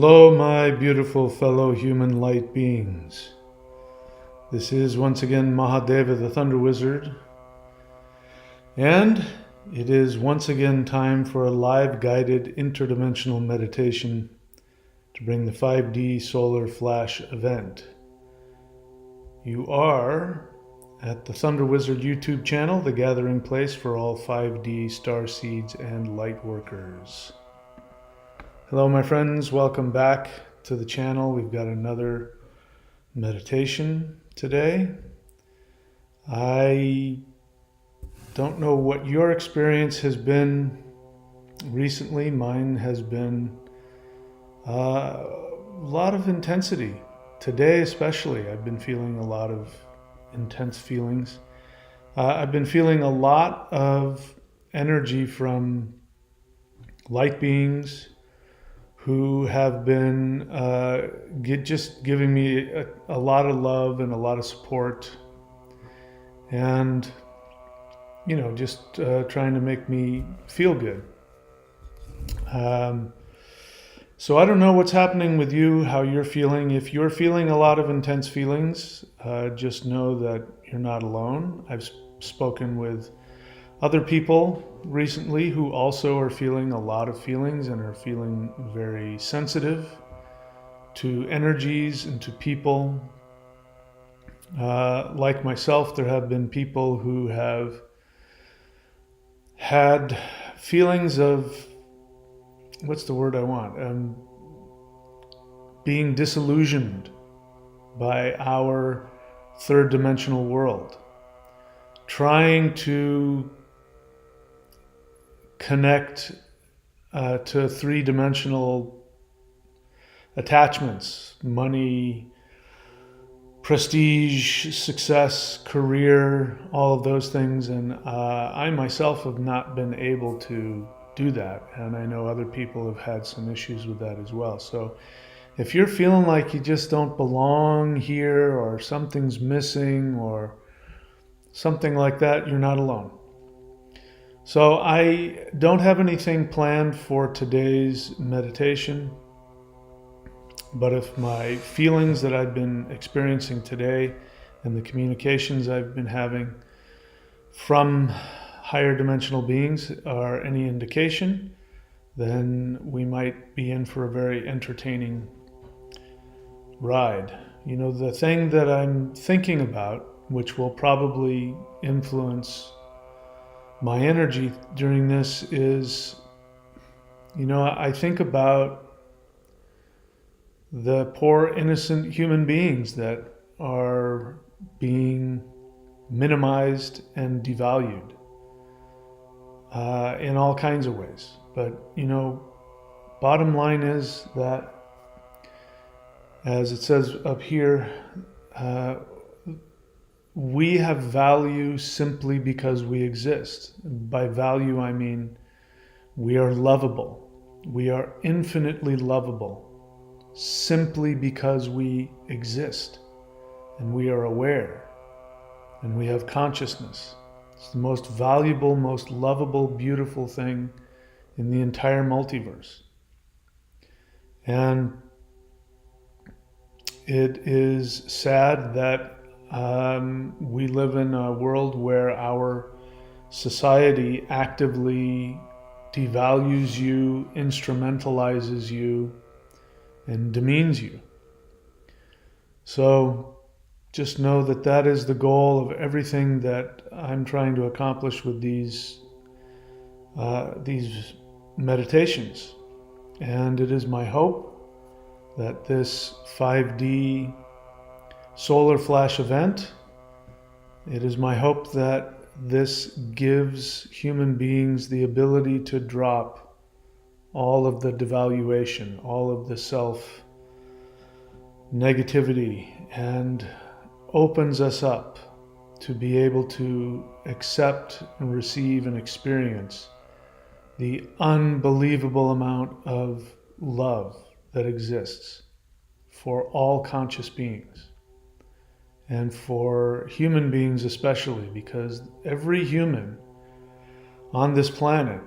Hello, my beautiful fellow human light beings. This is once again Mahadeva the Thunder Wizard, and it is once again time for a live guided interdimensional meditation to bring the 5D solar flash event. You are at the Thunder Wizard YouTube channel, the gathering place for all 5D star seeds and light workers. Hello my friends, welcome back to the channel. We've got another meditation today. I don't know what your experience has been recently. Mine has been a lot of intensity. Today especially, I've been feeling a lot of intense feelings. I've been feeling a lot of energy from light beings who have been just giving me a lot of love and a lot of support, and just trying to make me feel good. So I don't know what's happening with you, how you're feeling. If you're feeling a lot of intense feelings, just know that you're not alone. I've spoken with other people recently who also are feeling a lot of feelings and are feeling very sensitive to energies and to people. Like myself, there have been people who have had feelings of, what's the word I want? Being disillusioned by our third dimensional world, trying to connect to three-dimensional attachments, money, prestige, success, career, all of those things. And I myself have not been able to do that. And I know other people have had some issues with that as well. So if you're feeling like you just don't belong here, or something's missing, or something like that, you're not alone. So I don't have anything planned for today's meditation, but if my feelings that I've been experiencing today and the communications I've been having from higher dimensional beings are any indication, then we might be in for a very entertaining ride. The thing that I'm thinking about, which will probably influence my energy during this, is, I think about the poor innocent human beings that are being minimized and devalued in all kinds of ways. But bottom line is that, as it says up here, we have value simply because we exist. By value, I mean we are lovable. We are infinitely lovable simply because we exist, and we are aware, and we have consciousness. It's the most valuable, most lovable, beautiful thing in the entire multiverse. And it is sad that we live in a world where our society actively devalues you, instrumentalizes you, and demeans you. So just know that that is the goal of everything that I'm trying to accomplish with these meditations. And it is my hope that this 5D solar flash event, it is my hope that this gives human beings the ability to drop all of the devaluation, all of the self negativity, and opens us up to be able to accept and receive and experience the unbelievable amount of love that exists for all conscious beings. And for human beings especially, because every human on this planet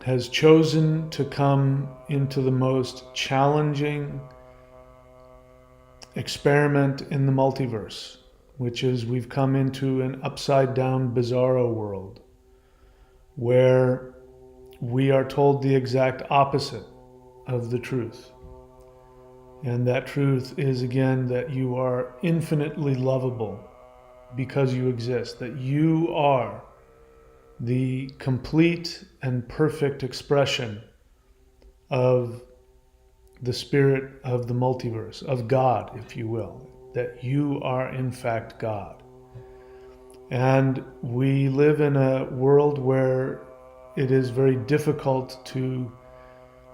has chosen to come into the most challenging experiment in the multiverse, which is we've come into an upside down bizarro world where we are told the exact opposite of the truth. And that truth is, again, that you are infinitely lovable because you exist, that you are the complete and perfect expression of the spirit of the multiverse, of God, if you will, that you are in fact God. And we live in a world where it is very difficult to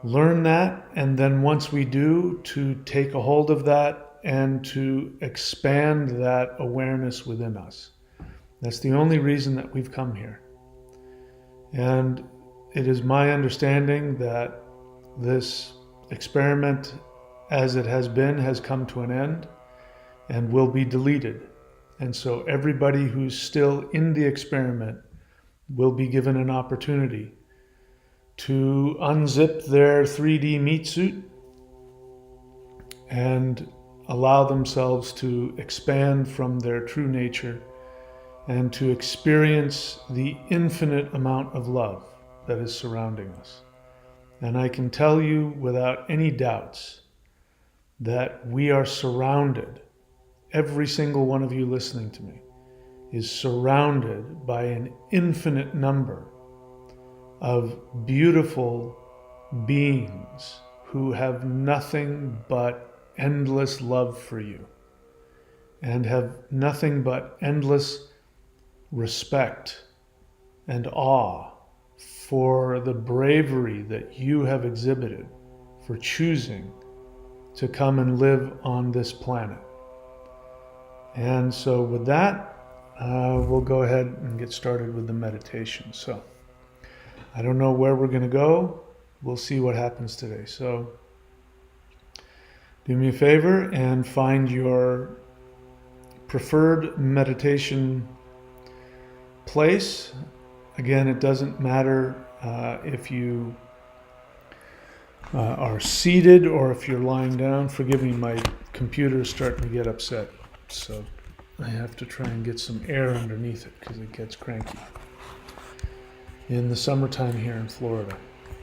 learn that, and then once we do, to take a hold of that and to expand that awareness within us. That's the only reason that we've come here. And it is my understanding that this experiment, as it has been, has come to an end and will be deleted. And so everybody who's still in the experiment will be given an opportunity to unzip their 3D meat suit and allow themselves to expand from their true nature and to experience the infinite amount of love that is surrounding us. And I can tell you without any doubts that we are surrounded, every single one of you listening to me is surrounded by an infinite number of beautiful beings who have nothing but endless love for you and have nothing but endless respect and awe for the bravery that you have exhibited for choosing to come and live on this planet. And so with that, we'll go ahead and get started with the meditation. So I don't know where we're going to go. We'll see what happens today. So do me a favor and find your preferred meditation place. Again, it doesn't matter if you are seated or if you're lying down. Forgive me, my computer is starting to get upset. So I have to try and get some air underneath it because it gets cranky. In the summertime here in Florida,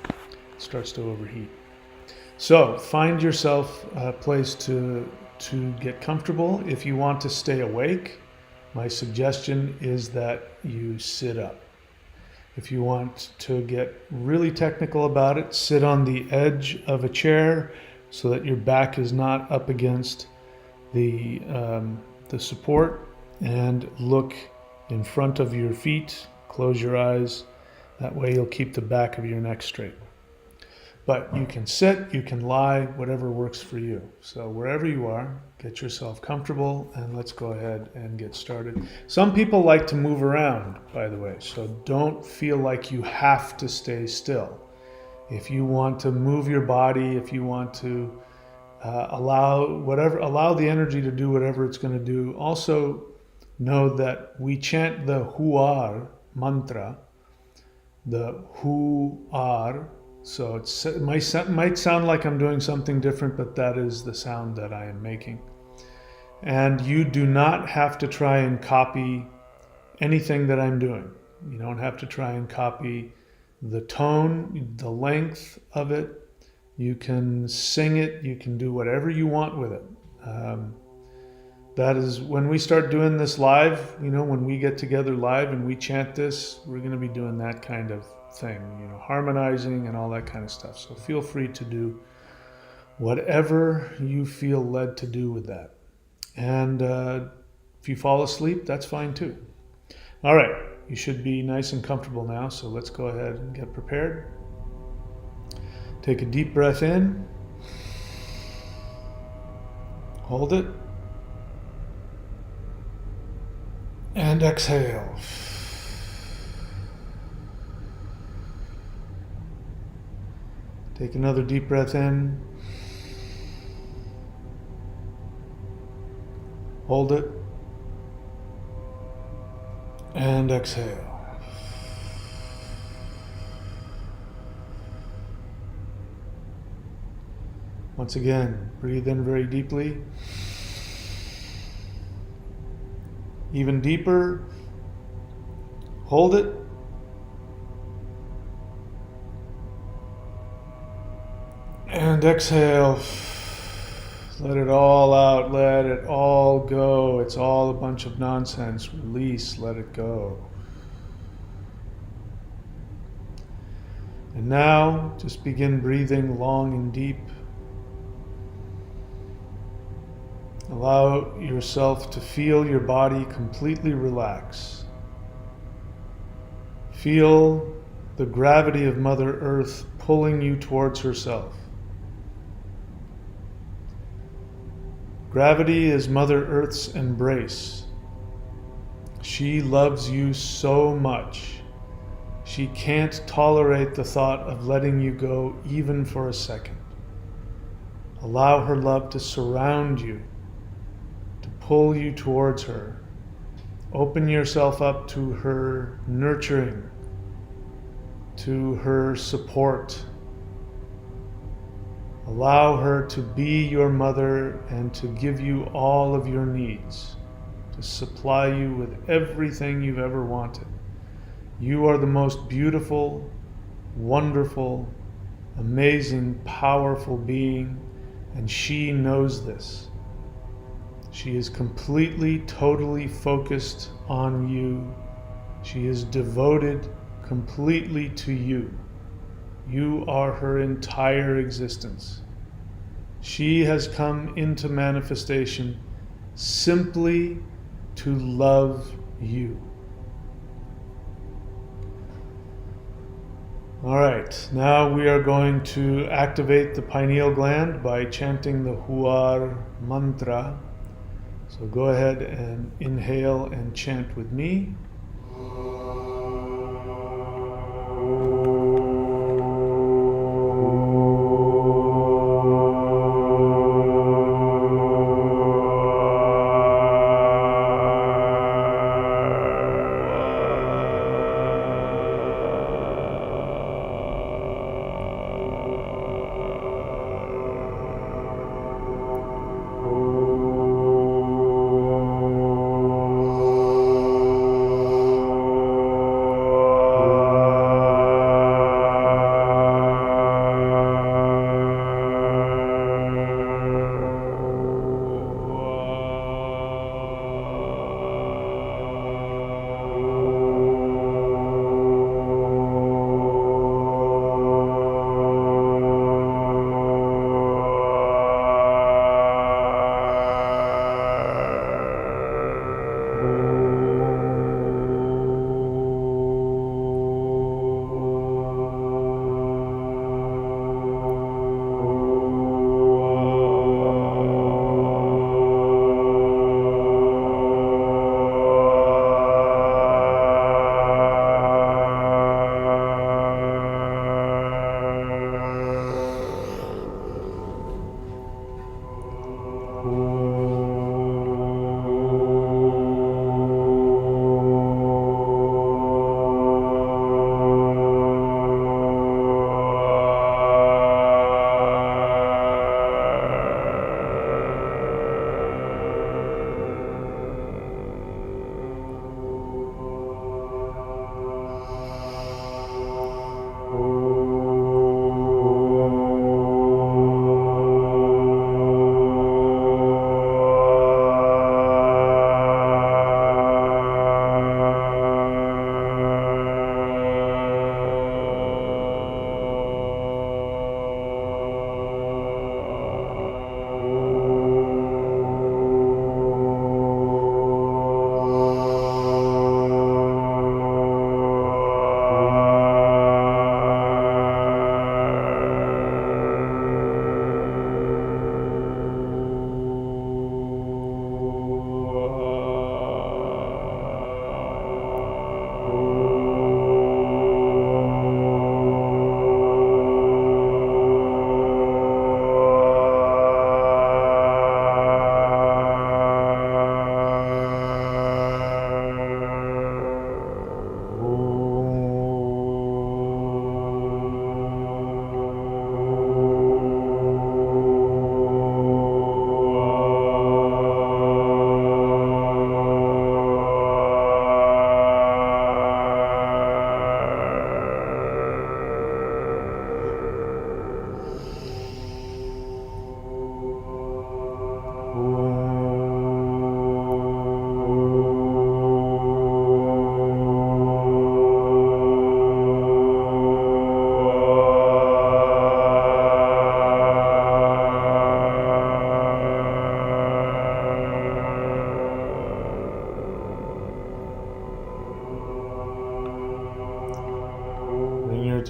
it starts to overheat. So find yourself a place to get comfortable. If you want to stay awake, my suggestion is that you sit up. If you want to get really technical about it, sit on the edge of a chair so that your back is not up against the support, and look in front of your feet. Close your eyes. That way you'll keep the back of your neck straight. But you can sit, you can lie, whatever works for you. So wherever you are, get yourself comfortable, and let's go ahead and get started. Some people like to move around, by the way, so don't feel like you have to stay still. If you want to move your body, if you want to allow the energy to do whatever it's going to do. Also know that we chant the Huar mantra, the Huar. So it might sound like I'm doing something different, but that is the sound that I am making. And you do not have to try and copy anything that I'm doing. You don't have to try and copy the tone, the length of it. You can sing it, you can do whatever you want with it. That is, when we start doing this live, when we get together live and we chant this, we're going to be doing that kind of thing, harmonizing and all that kind of stuff. So feel free to do whatever you feel led to do with that. And if you fall asleep, that's fine too. All right, you should be nice and comfortable now, so let's go ahead and get prepared. Take a deep breath in. Hold it. And exhale. Take another deep breath in. Hold it. And exhale. Once again, breathe in very deeply. Even deeper. Hold it. And exhale. Let it all out. Let it all go. It's all a bunch of nonsense. Release. Let it go. And now, just begin breathing long and deep. Allow yourself to feel your body completely relax. Feel the gravity of Mother Earth pulling you towards herself. Gravity is Mother Earth's embrace. She loves you so much. She can't tolerate the thought of letting you go even for a second. Allow her love to surround you, to pull you towards her. Open yourself up to her nurturing, to her support. Allow her to be your mother and to give you all of your needs, to supply you with everything you've ever wanted. You are the most beautiful, wonderful, amazing, powerful being, and she knows this. She is completely, totally focused on you. She is devoted completely to you. You are her entire existence. She has come into manifestation simply to love you. All right, now we are going to activate the pineal gland by chanting the Huar mantra. So go ahead and inhale and chant with me.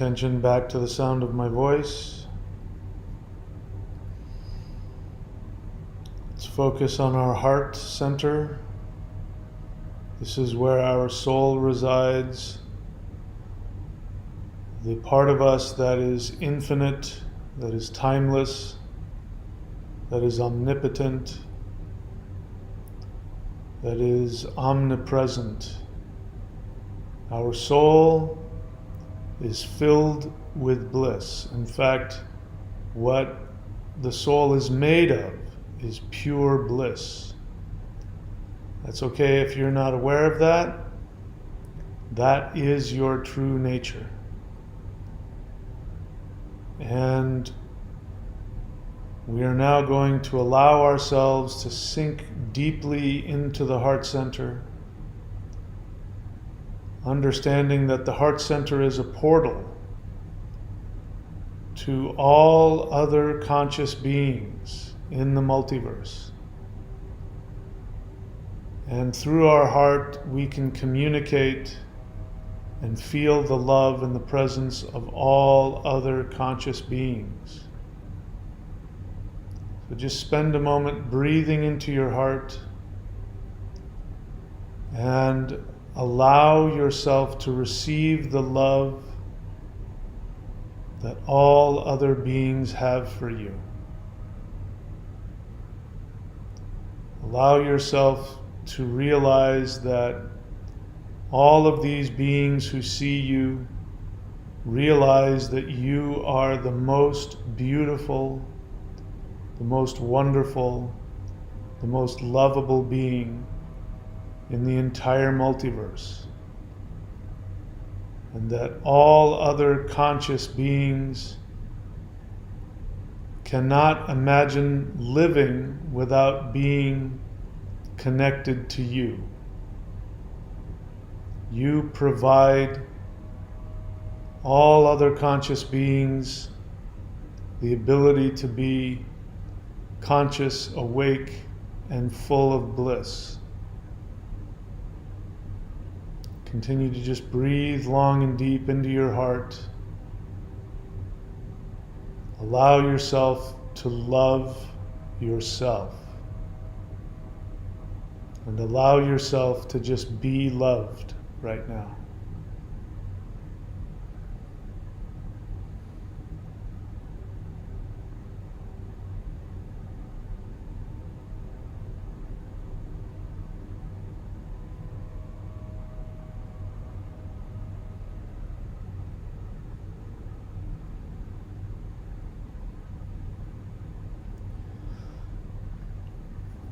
attention back to the sound of my voice. Let's focus on our heart center. This is where our soul resides. The part of us that is infinite, that is timeless, that is omnipotent, that is omnipresent. Our soul is filled with bliss. In fact, what the soul is made of is pure bliss. That's okay if you're not aware of that. That is your true nature. And we are now going to allow ourselves to sink deeply into the heart center, understanding that the heart center is a portal to all other conscious beings in the multiverse. And through our heart, we can communicate and feel the love and the presence of all other conscious beings. So just spend a moment breathing into your heart and allow yourself to receive the love that all other beings have for you. Allow yourself to realize that all of these beings who see you realize that you are the most beautiful, the most wonderful, the most lovable being in the entire multiverse. And that all other conscious beings cannot imagine living without being connected to you. You provide all other conscious beings the ability to be conscious, awake, and full of bliss. Continue to just breathe long and deep into your heart. Allow yourself to love yourself. And allow yourself to just be loved right now.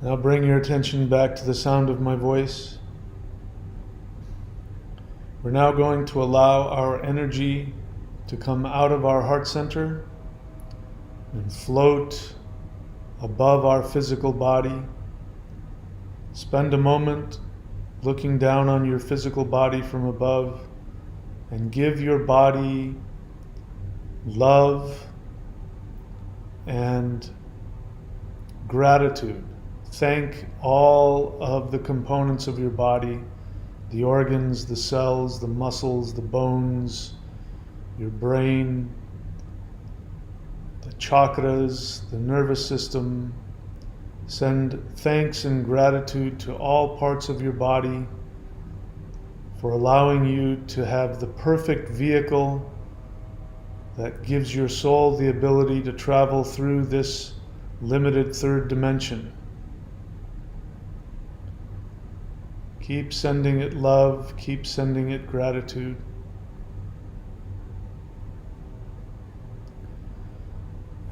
Now bring your attention back to the sound of my voice. We're now going to allow our energy to come out of our heart center and float above our physical body. Spend a moment looking down on your physical body from above and give your body love and gratitude. Thank all of the components of your body, the organs, the cells, the muscles, the bones, your brain, the chakras, the nervous system. Send thanks and gratitude to all parts of your body for allowing you to have the perfect vehicle that gives your soul the ability to travel through this limited third dimension. Keep sending it love, keep sending it gratitude.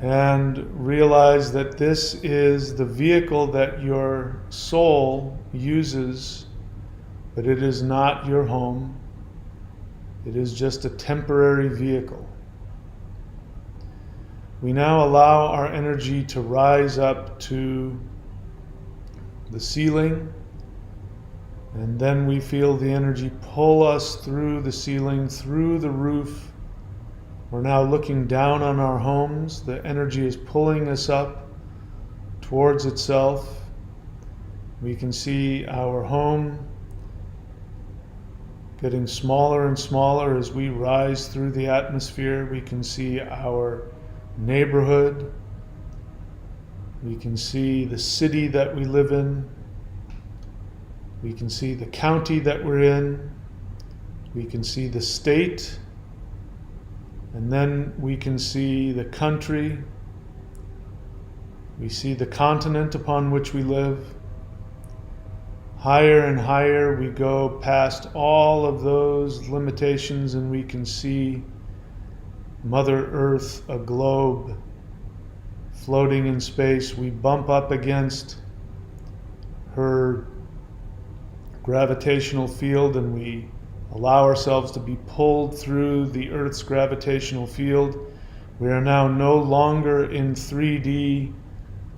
And realize that this is the vehicle that your soul uses, but it is not your home. It is just a temporary vehicle. We now allow our energy to rise up to the ceiling. And then we feel the energy pull us through the ceiling, through the roof. We're now looking down on our homes. The energy is pulling us up towards itself. We can see our home getting smaller and smaller as we rise through the atmosphere. We can see our neighborhood. We can see the city that we live in. We can see the county that we're in. We can see the state. And then we can see the country. We see the continent upon which we live. Higher and higher we go past all of those limitations, and we can see Mother Earth, a globe floating in space. We bump up against her gravitational field, and we allow ourselves to be pulled through the Earth's gravitational field. We are now no longer in 3D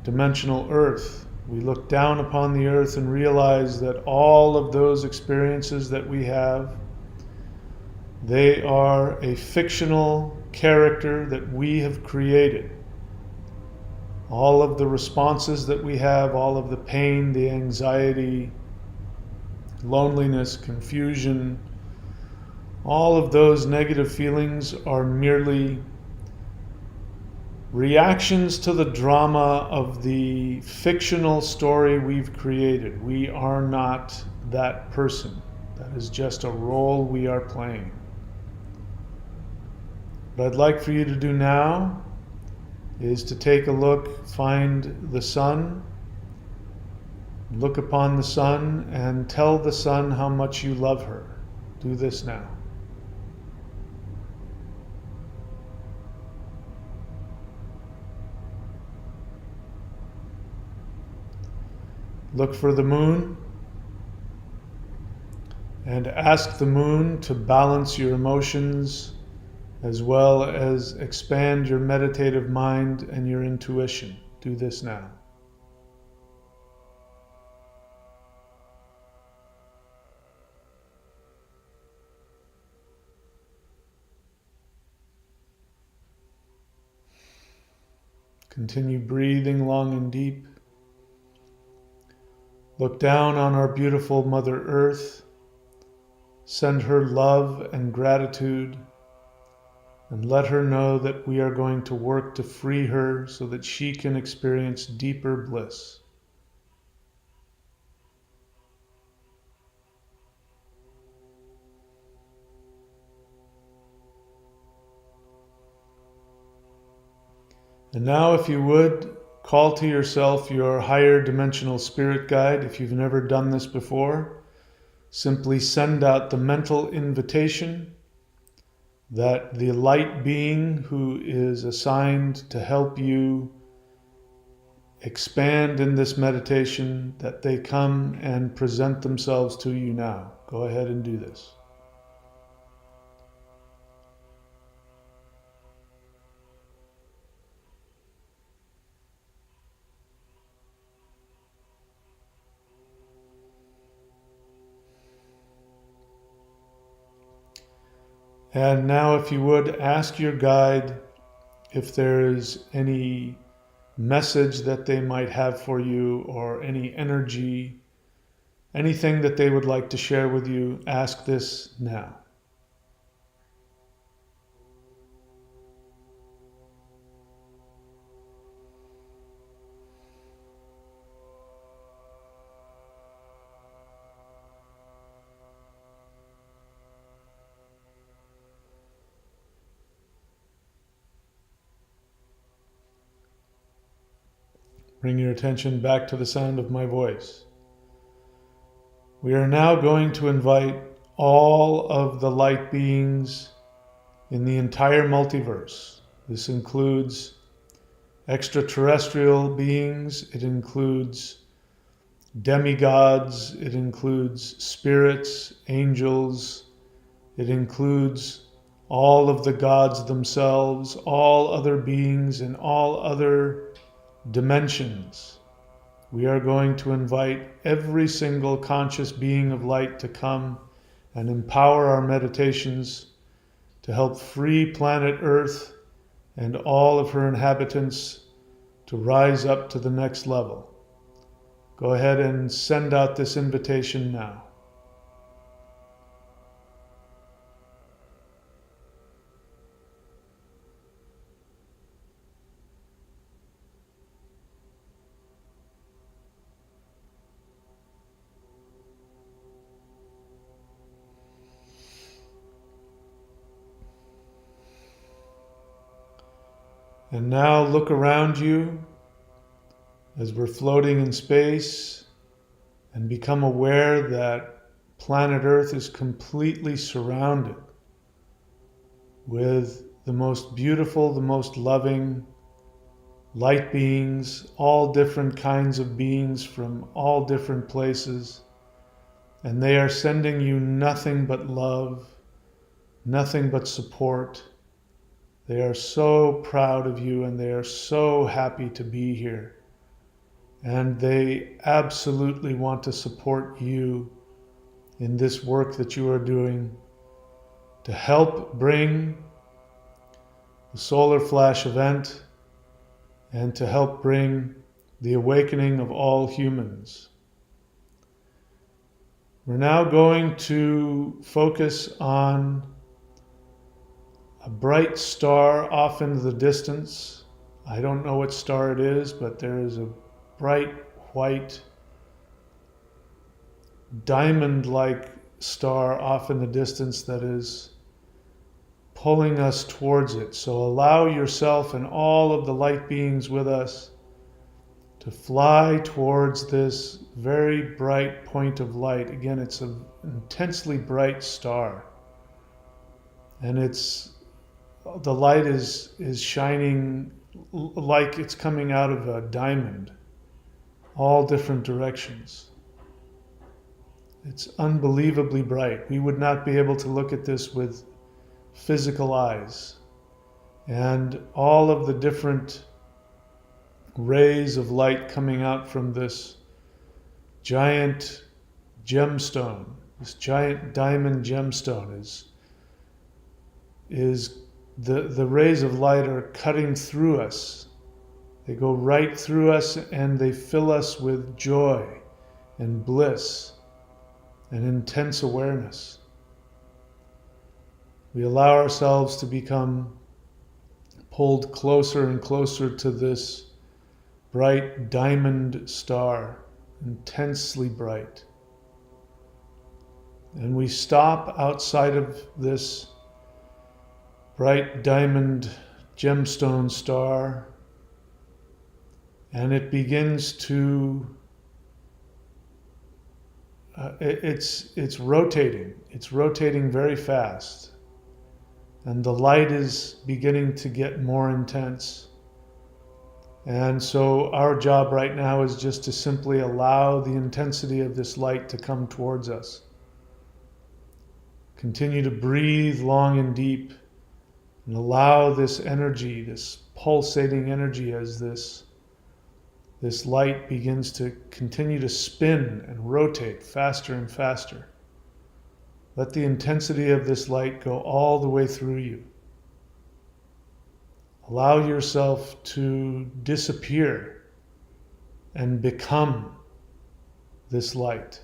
dimensional Earth. We look down upon the Earth and realize that all of those experiences that we have, they are a fictional character that we have created. All of the responses that we have, all of the pain, the anxiety, loneliness, confusion, all of those negative feelings are merely reactions to the drama of the fictional story we've created. We are not that person. That is just a role we are playing. What I'd like for you to do now is to take a look, find the sun, look upon the sun, and tell the sun how much you love her. Do this now. Look for the moon and ask the moon to balance your emotions as well as expand your meditative mind and your intuition. Do this now. Continue breathing long and deep. Look down on our beautiful Mother Earth. Send her love and gratitude, and let her know that we are going to work to free her so that she can experience deeper bliss. And now, if you would, call to yourself your higher dimensional spirit guide. If you've never done this before, simply send out the mental invitation that the light being who is assigned to help you expand in this meditation, that they come and present themselves to you now. Go ahead and do this. And now, if you would, ask your guide if there is any message that they might have for you, or any energy, anything that they would like to share with you. Ask this now. Bring your attention back to the sound of my voice. We are now going to invite all of the light beings in the entire multiverse. This includes extraterrestrial beings, it includes demigods, it includes spirits, angels, it includes all of the gods themselves, all other beings in all other dimensions. We are going to invite every single conscious being of light to come and empower our meditations to help free planet Earth and all of her inhabitants to rise up to the next level. Go ahead and send out this invitation now. And now look around you as we're floating in space and become aware that planet Earth is completely surrounded with the most beautiful, the most loving light beings, all different kinds of beings from all different places. And they are sending you nothing but love, nothing but support. They are so proud of you and they are so happy to be here. And they absolutely want to support you in this work that you are doing to help bring the solar flash event and to help bring the awakening of all humans. We're now going to focus on a bright star off into the distance. I don't know what star it is, but there is a bright white diamond-like star off in the distance that is pulling us towards it. So allow yourself and all of the light beings with us to fly towards this very bright point of light. Again, it's an intensely bright star. And the light is shining like it's coming out of a diamond, all different directions. It's unbelievably bright. We would not be able to look at this with physical eyes. And all of the different rays of light coming out from this giant gemstone, this giant diamond gemstone is the rays of light are cutting through us. They go right through us and they fill us with joy and bliss and intense awareness. We allow ourselves to become pulled closer and closer to this bright diamond star, intensely bright. And we stop outside of this bright diamond gemstone star, and it begins to it's rotating. It's rotating very fast. And the light is beginning to get more intense. And so our job right now is just to simply allow the intensity of this light to come towards us. Continue to breathe long and deep and allow this energy, this pulsating energy, as this light begins to continue to spin and rotate faster and faster. Let the intensity of this light go all the way through you. Allow yourself to disappear and become this light.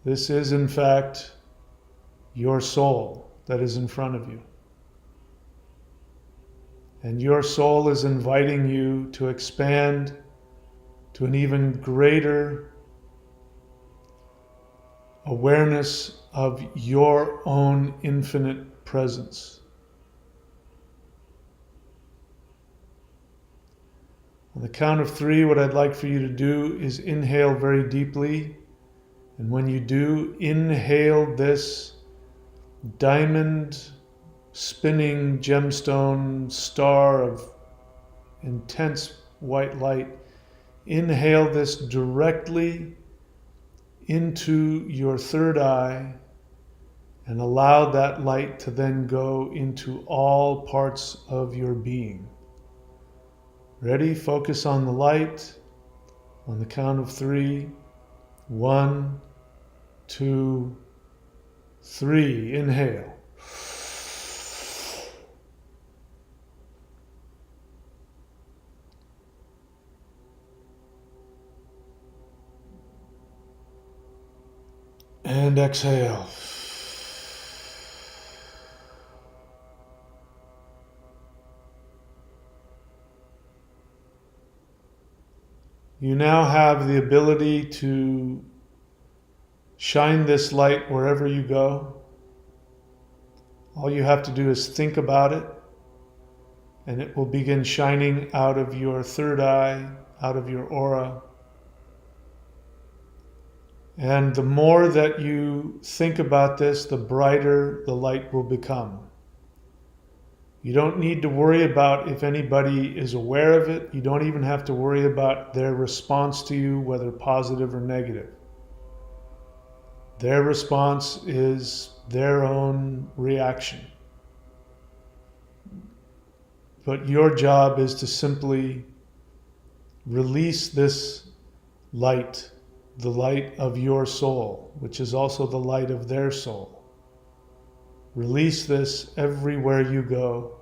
This is, in fact, your soul that is in front of you. And your soul is inviting you to expand to an even greater awareness of your own infinite presence. On the count of 3, what I'd like for you to do is inhale very deeply. And when you do, inhale this diamond spinning gemstone star of intense white light. Inhale this directly into your third eye and allow that light to then go into all parts of your being. Ready? Focus on the light. On the count of 3. 1, 2, 3. Inhale. And exhale. You now have the ability to shine this light wherever you go. All you have to do is think about it, and it will begin shining out of your third eye, out of your aura. And the more that you think about this, the brighter the light will become. You don't need to worry about if anybody is aware of it. You don't even have to worry about their response to you, whether positive or negative. Their response is their own reaction. But your job is to simply release this light, the light of your soul, which is also the light of their soul. Release this everywhere you go.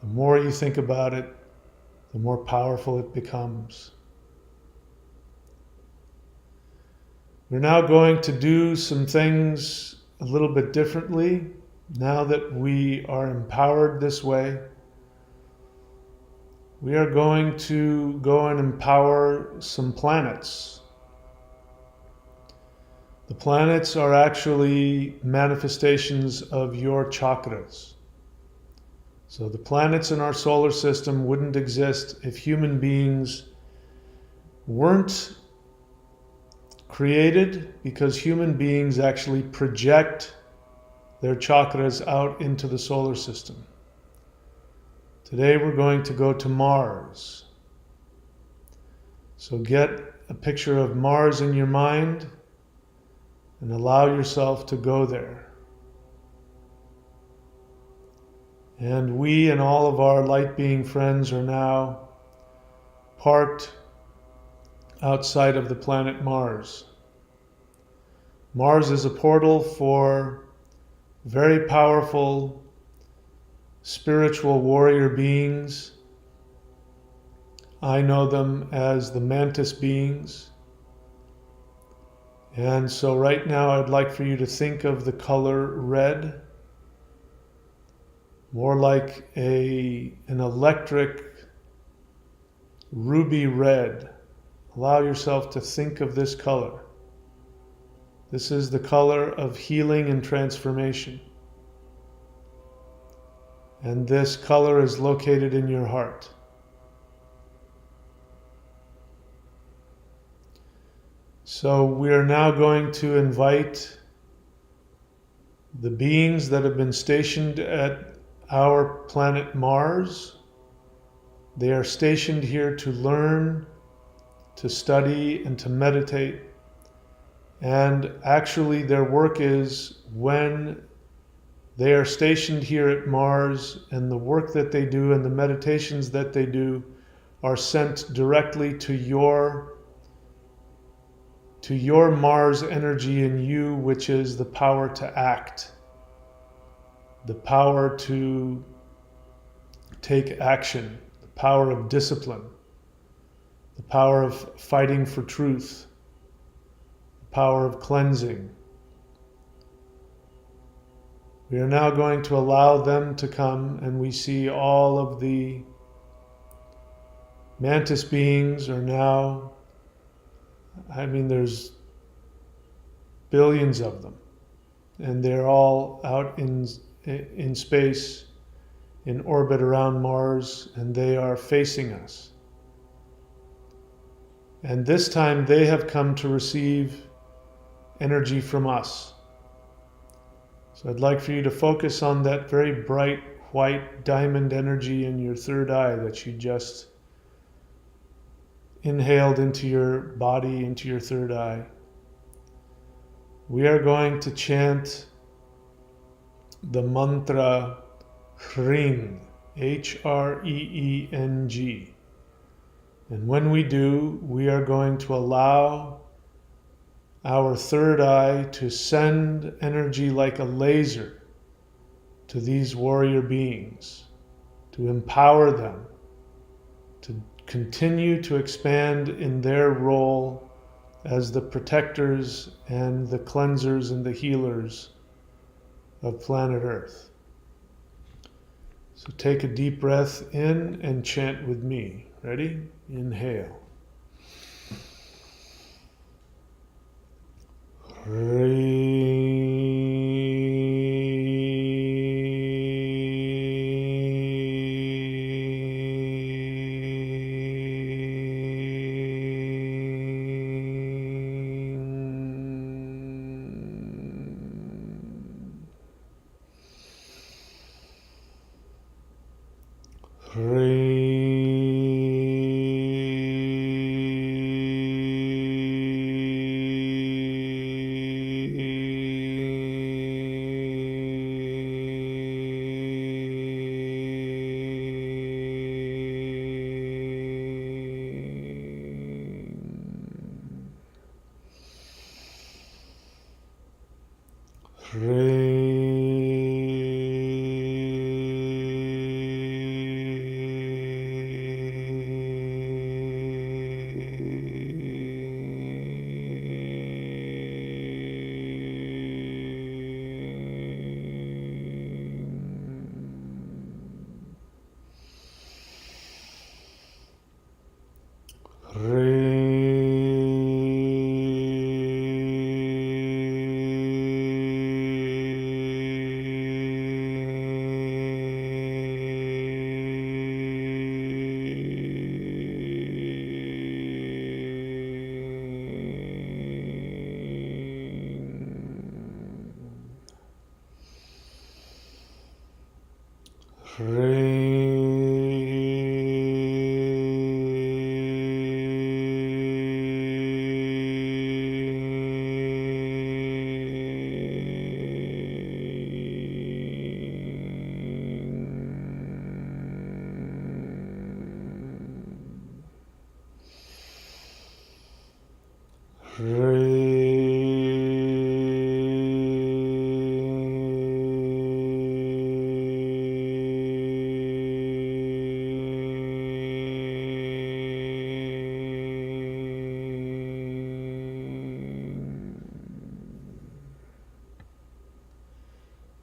The more you think about it, the more powerful it becomes. We're now going to do some things a little bit differently now that we are empowered this way. We are going to go and empower some planets. The planets are actually manifestations of your chakras. So the planets in our solar system wouldn't exist if human beings weren't created, because human beings actually project their chakras out into the solar system. Today we're going to go to Mars. So get a picture of Mars in your mind and allow yourself to go there. And we and all of our light being friends are now parked outside of the planet Mars. Mars is a portal for very powerful spiritual warrior beings. I know them as the mantis beings. And so right now I'd like for you to think of the color red, more like an electric ruby red. Allow yourself to think of this color. This is the color of healing and transformation. And this color is located in your heart. So we are now going to invite the beings that have been stationed at our planet Mars. They are stationed here to learn, to study, and to meditate. And actually their work is, when they are stationed here at Mars, and the work that they do and the meditations that they do are sent directly to your Mars energy in you, which is the power to act, the power to take action, the power of discipline, the power of fighting for truth, the power of cleansing. We are now going to allow them to come, and we see all of the mantis beings are now, there's billions of them, and they're all out in space, in orbit around Mars, and they are facing us. And this time they have come to receive energy from us. So I'd like for you to focus on that very bright white diamond energy in your third eye that you just inhaled into your body, into your third eye. We are going to chant the mantra HREENG, H-R-E-E-N-G. And when we do, we are going to allow our third eye to send energy like a laser to these warrior beings, to empower them, to continue to expand in their role as the protectors and the cleansers and the healers of planet Earth. So take a deep breath in and chant with me. Ready? Inhale. HREENG.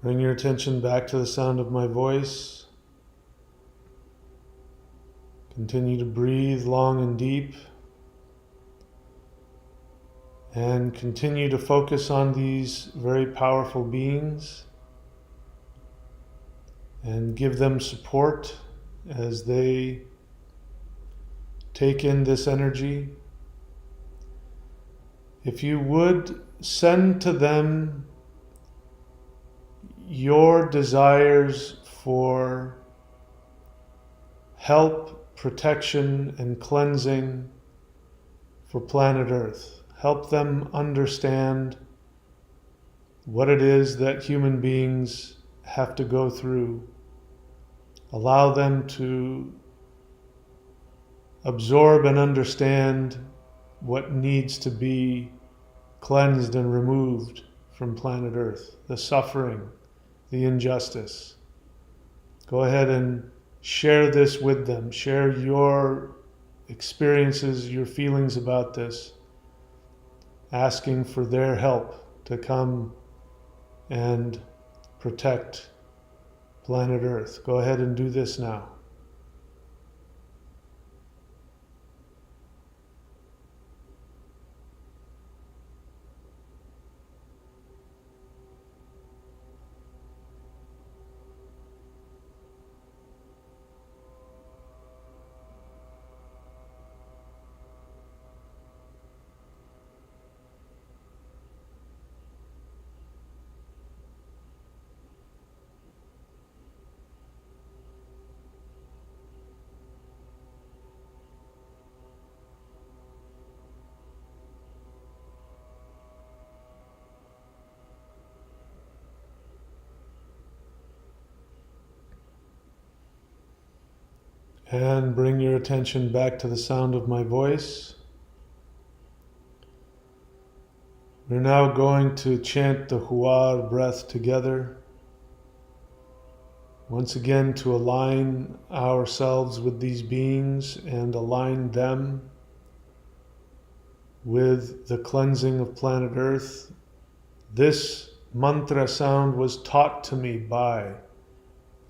Bring your attention back to the sound of my voice. Continue to breathe long and deep. And continue to focus on these very powerful beings and give them support as they take in this energy. If you would, send to them your desires for help, protection, and cleansing for planet Earth. Help them understand what it is that human beings have to go through. Allow them to absorb and understand what needs to be cleansed and removed from planet Earth, the suffering, the injustice. Go ahead and share this with them. Share your experiences, your feelings about this, asking for their help to come and protect planet Earth. Go ahead and do this now. And bring your attention back to the sound of my voice. We're now going to chant the Huar breath together. Once again, to align ourselves with these beings and align them with the cleansing of planet Earth. This mantra sound was taught to me by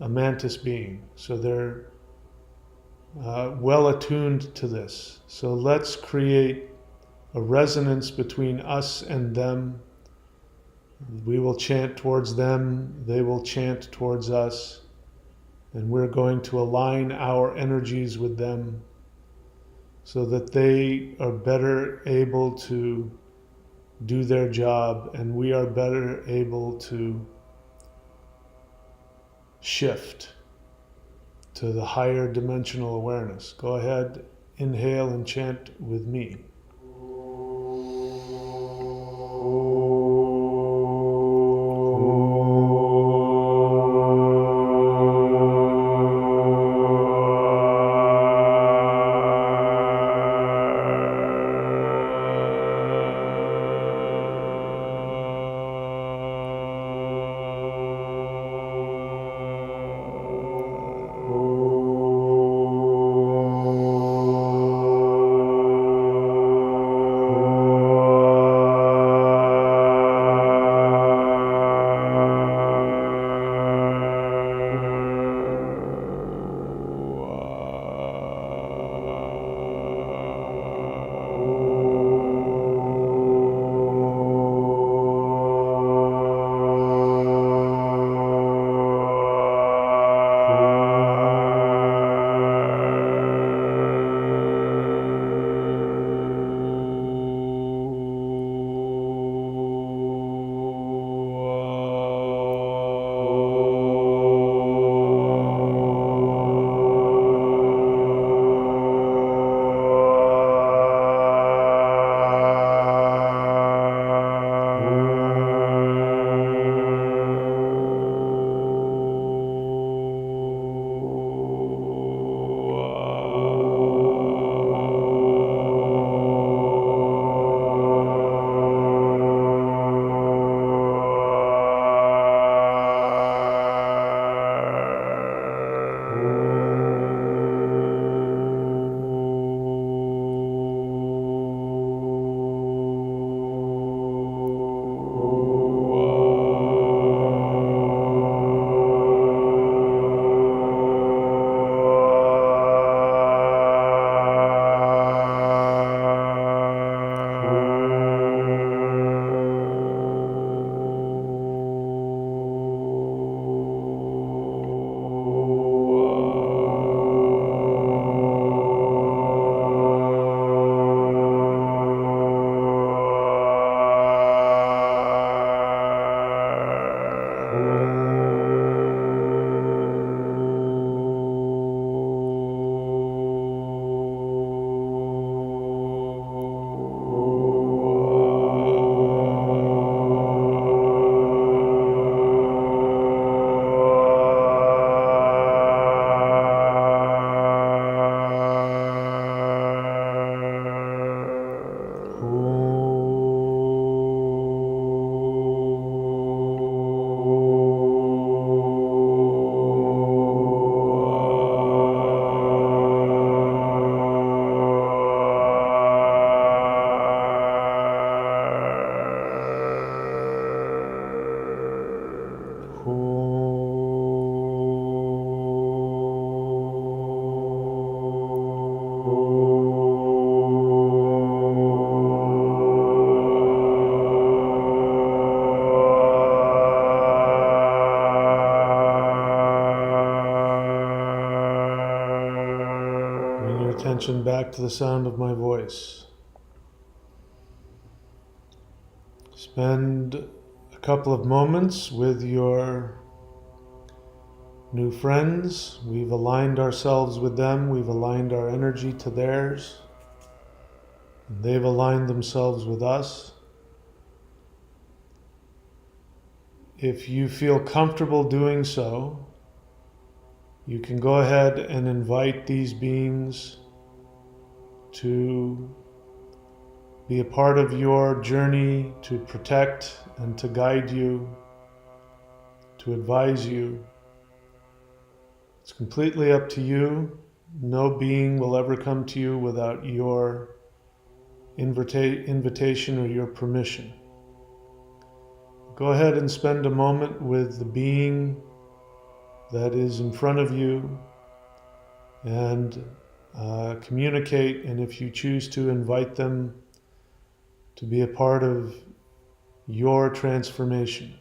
a mantis being, so they're well attuned to this. So let's create a resonance between us and them. We will chant towards them, they will chant towards us, and we're going to align our energies with them so that they are better able to do their job and we are better able to shift to the higher dimensional awareness. Go ahead, inhale and chant with me. back to the sound of my voice. Spend a couple of moments with your new friends. We've aligned ourselves with them. We've aligned our energy to theirs. And they've aligned themselves with us. If you feel comfortable doing so, you can go ahead and invite these beings to be a part of your journey, to protect and to guide you, to advise you. It's completely up to you. No being will ever come to you without your invitation or your permission. Go ahead and spend a moment with the being that is in front of you and communicate, and if you choose to, invite them to be a part of your transformation.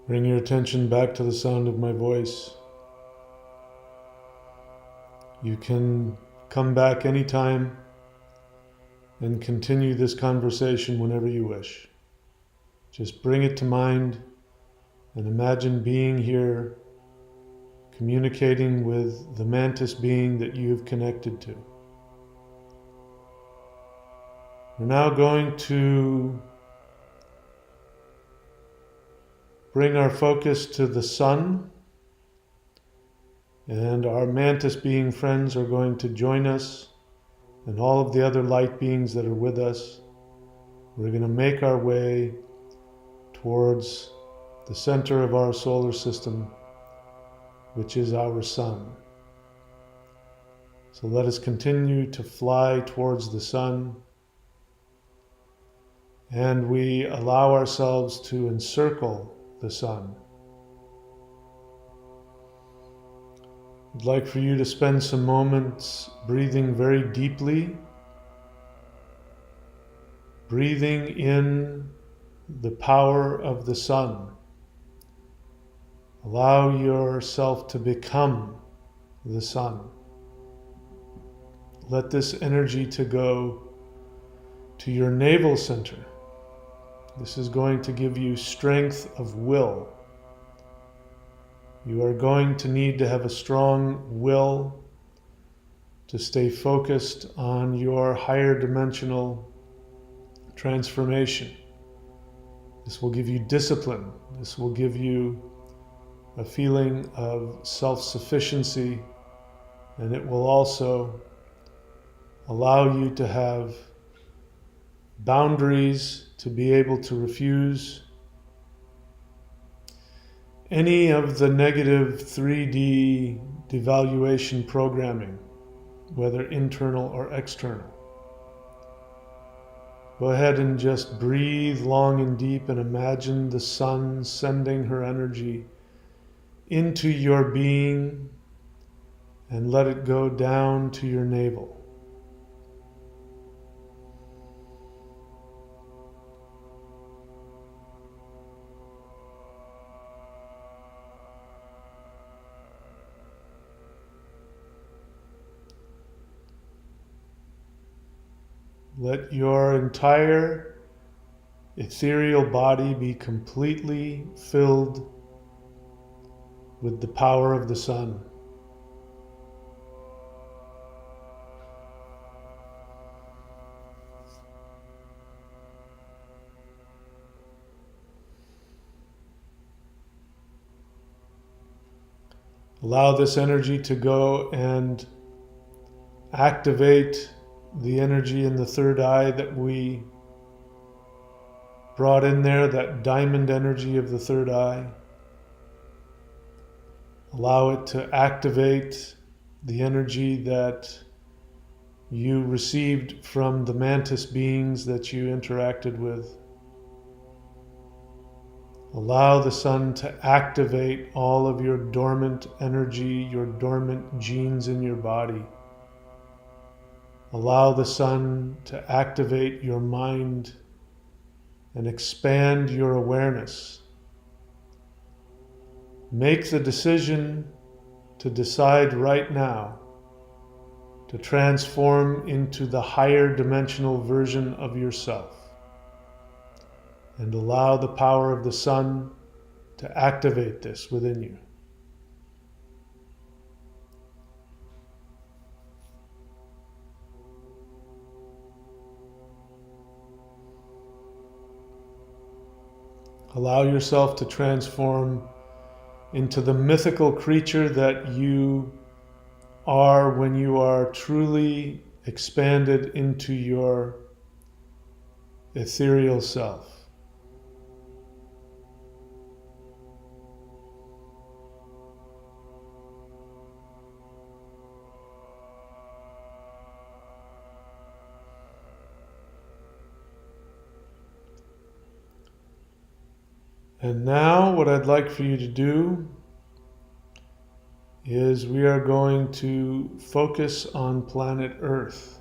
Bring your attention back to the sound of my voice. You can come back anytime and continue this conversation whenever you wish. Just bring it to mind and imagine being here, communicating with the mantis being that you've connected to. We're now going to bring our focus to the sun, and our mantis being friends are going to join us, and all of the other light beings that are with us. We're going to make our way towards the center of our solar system, which is our sun. So let us continue to fly towards the sun, and we allow ourselves to encircle the sun. I'd like for you to spend some moments breathing very deeply, breathing in the power of the sun. Allow yourself to become the sun. Let this energy to go to your navel center. This is going to give you strength of will. You are going to need to have a strong will to stay focused on your higher dimensional transformation. This will give you discipline. This will give you a feeling of self-sufficiency, and it will also allow you to have boundaries to be able to refuse any of the negative 3D devaluation programming, whether internal or external. Go ahead and just breathe long and deep and imagine the sun sending her energy into your being, and let it go down to your navel. Let your entire ethereal body be completely filled with the power of the sun. Allow this energy to go and activate the energy in the third eye that we brought in there, that diamond energy of the third eye. Allow it to activate the energy that you received from the mantis beings that you interacted with. Allow the sun to activate all of your dormant energy, your dormant genes in your body. Allow the sun to activate your mind and expand your awareness. Make the decision to decide right now to transform into the higher dimensional version of yourself. And allow the power of the sun to activate this within you. Allow yourself to transform into the mythical creature that you are when you are truly expanded into your ethereal self. And now what I'd like for you to do is we are going to focus on planet Earth.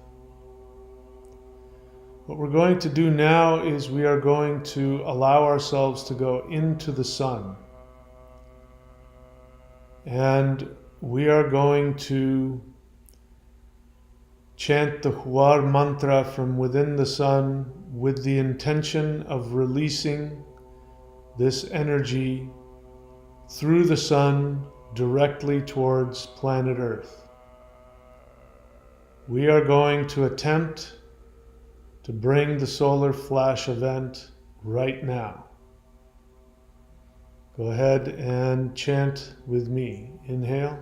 What we're going to do now is we are going to allow ourselves to go into the sun. And we are going to chant the Huar mantra from within the sun with the intention of releasing this energy through the sun directly towards planet Earth. We are going to attempt to bring the solar flash event right now. Go ahead and chant with me. Inhale.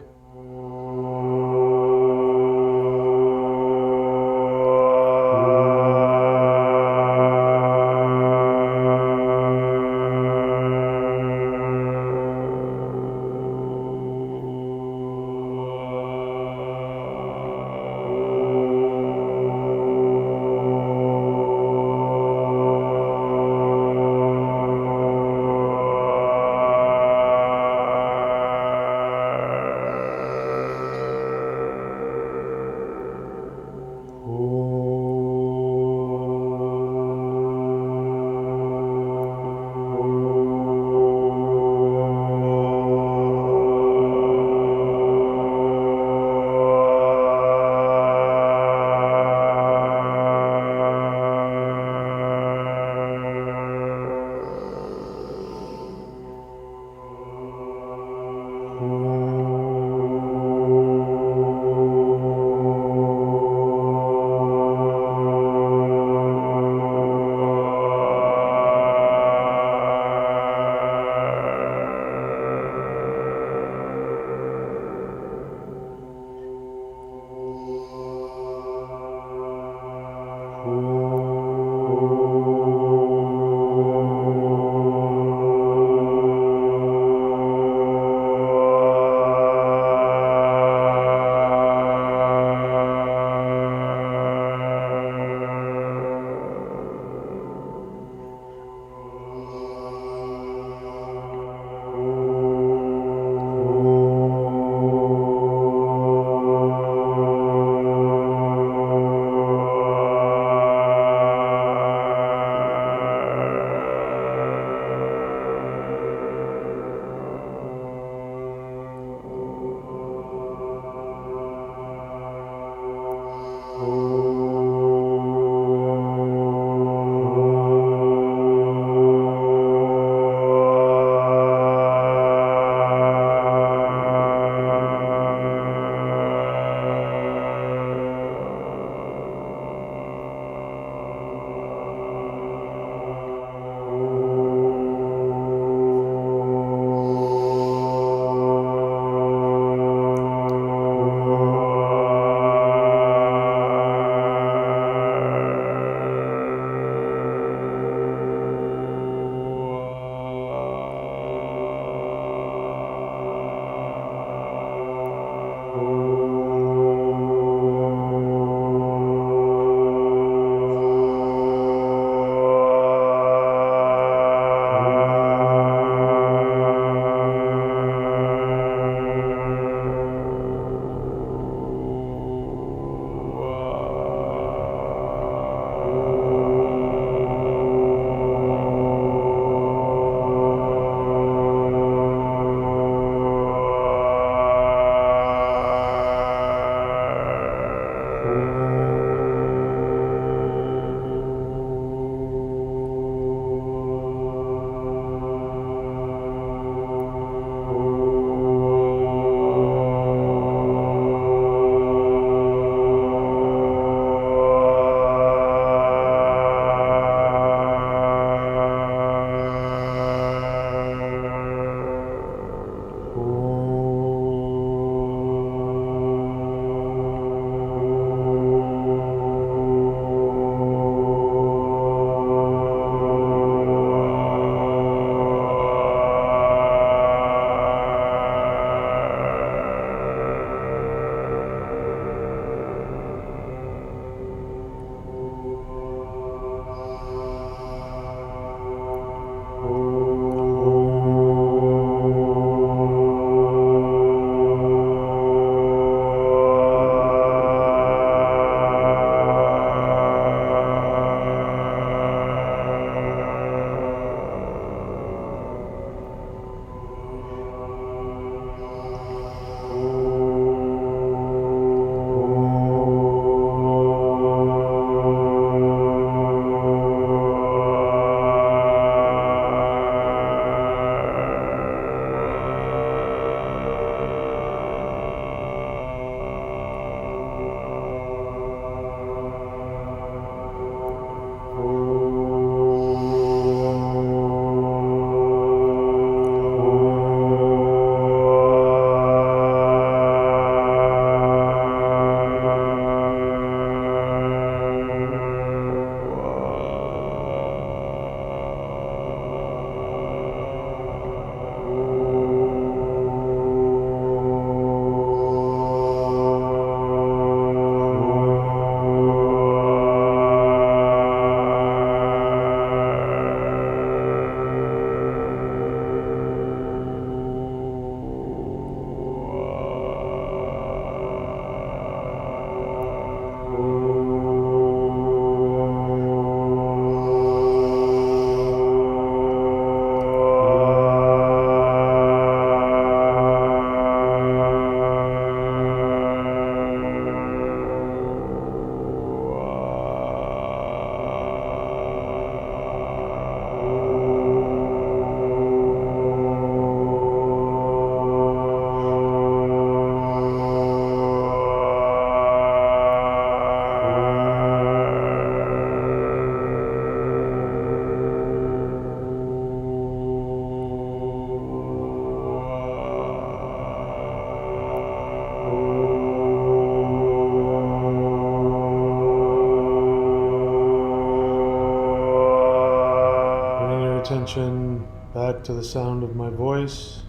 attention back to the sound of my voice.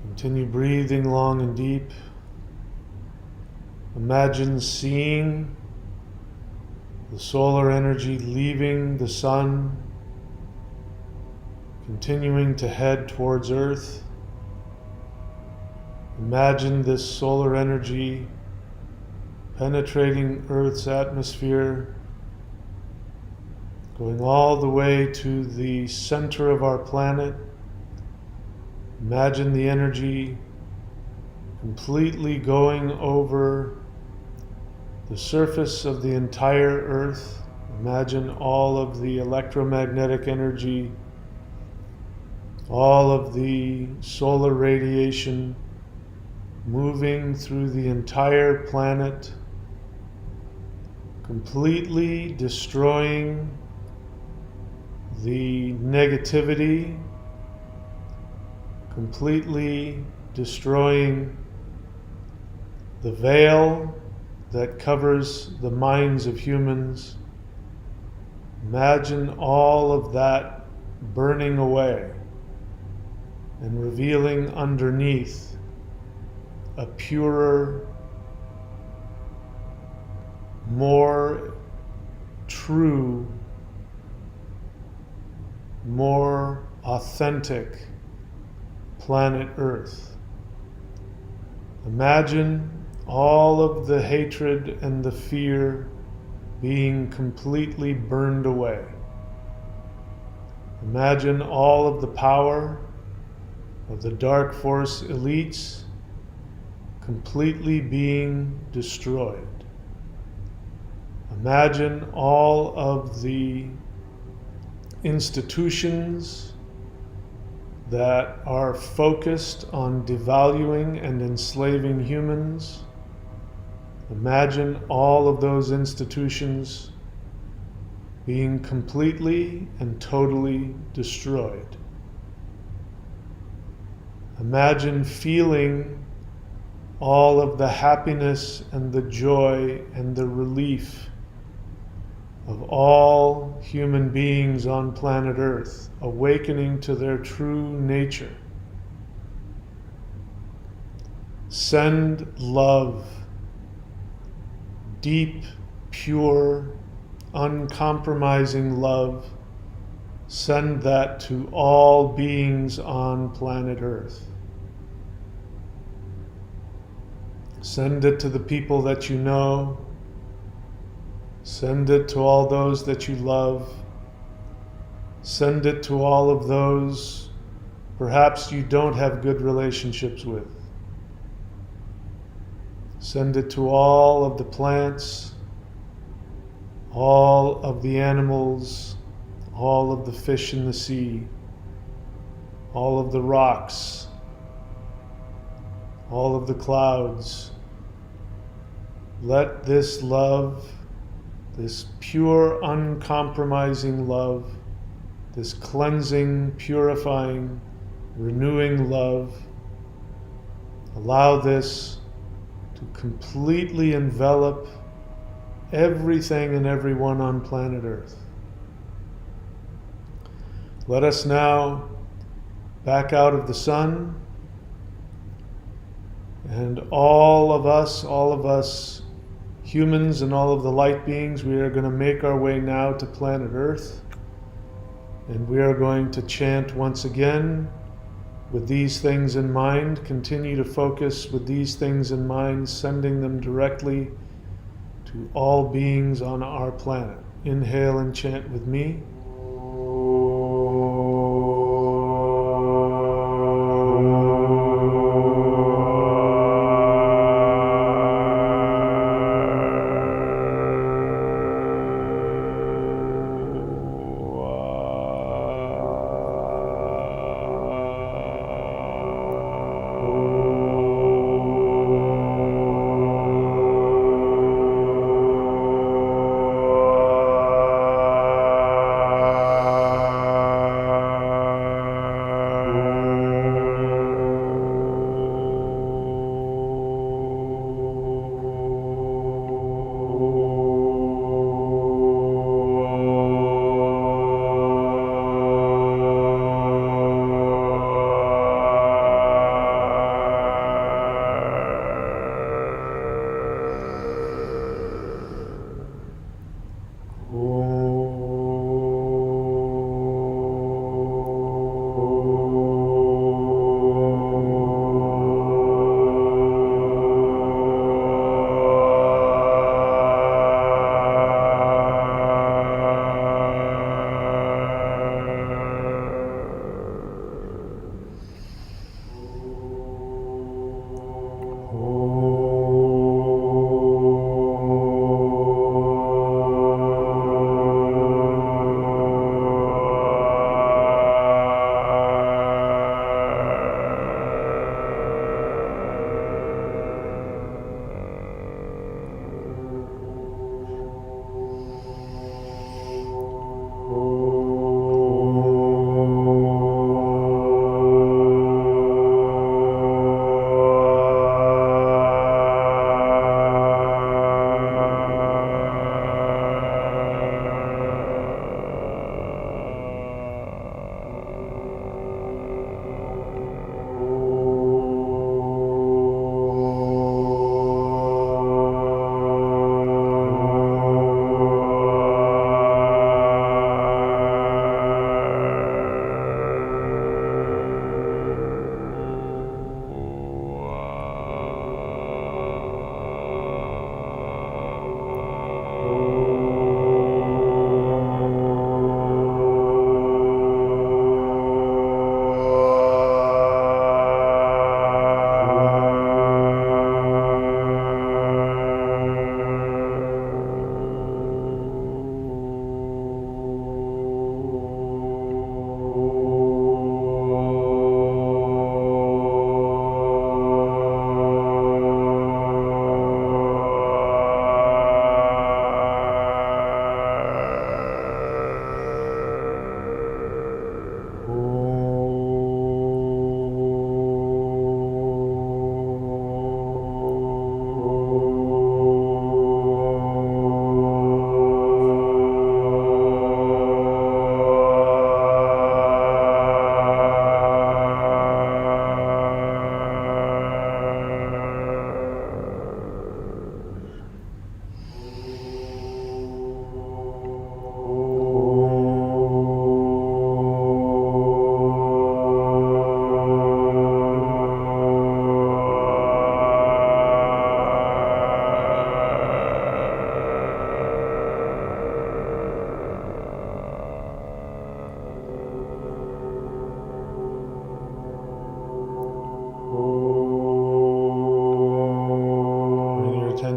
Continue breathing long and deep. Imagine seeing the solar energy leaving the sun, continuing to head towards Earth. Imagine this solar energy penetrating Earth's atmosphere, going all the way to the center of our planet. Imagine the energy completely going over the surface of the entire Earth. Imagine all of the electromagnetic energy, all of the solar radiation moving through the entire planet, completely destroying the negativity, completely destroying the veil that covers the minds of humans. Imagine all of that burning away and revealing underneath a purer, more true, more authentic planet Earth. Imagine all of the hatred and the fear being completely burned away. Imagine all of the power of the dark force elites completely being destroyed. Imagine all of the institutions that are focused on devaluing and enslaving humans. Imagine all of those institutions being completely and totally destroyed. Imagine feeling all of the happiness and the joy and the relief of all human beings on planet Earth awakening to their true nature. Send love, deep, pure, uncompromising love. Send that to all beings on planet Earth. Send it to the people that you know. Send it to all those that you love. Send it to all of those perhaps you don't have good relationships with. Send it to all of the plants, all of the animals, all of the fish in the sea, all of the rocks, all of the clouds. Let this love, this pure, uncompromising love, this cleansing, purifying, renewing love, allow this to completely envelop everything and everyone on planet Earth. Let us now back out of the sun, and all of us humans and all of the light beings, we are going to make our way now to planet Earth, and we are going to chant once again with these things in mind. Continue to focus with these things in mind, sending them directly to all beings on our planet. Inhale and chant with me.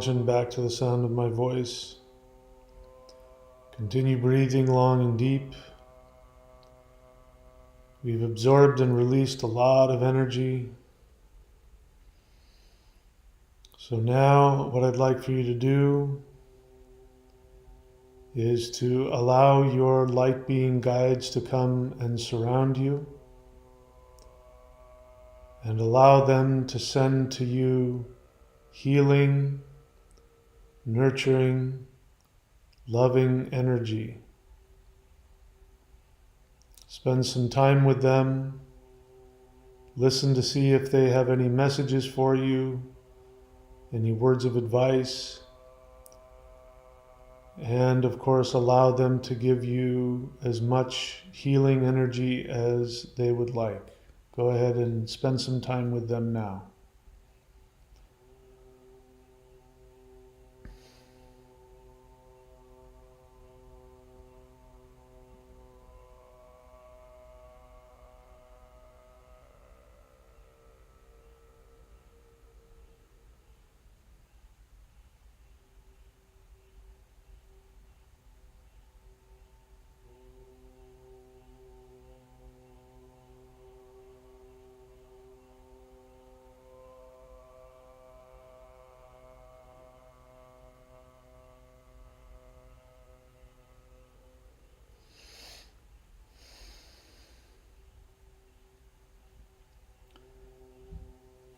attention back to the sound of my voice. Continue breathing long and deep. We've absorbed and released a lot of energy. So now what I'd like for you to do is to allow your light being guides to come and surround you, and allow them to send to you healing, nurturing, loving energy. Spend some time with them. Listen to see if they have any messages for you, any words of advice, and of course allow them to give you as much healing energy as they would like. Go ahead and spend some time with them now.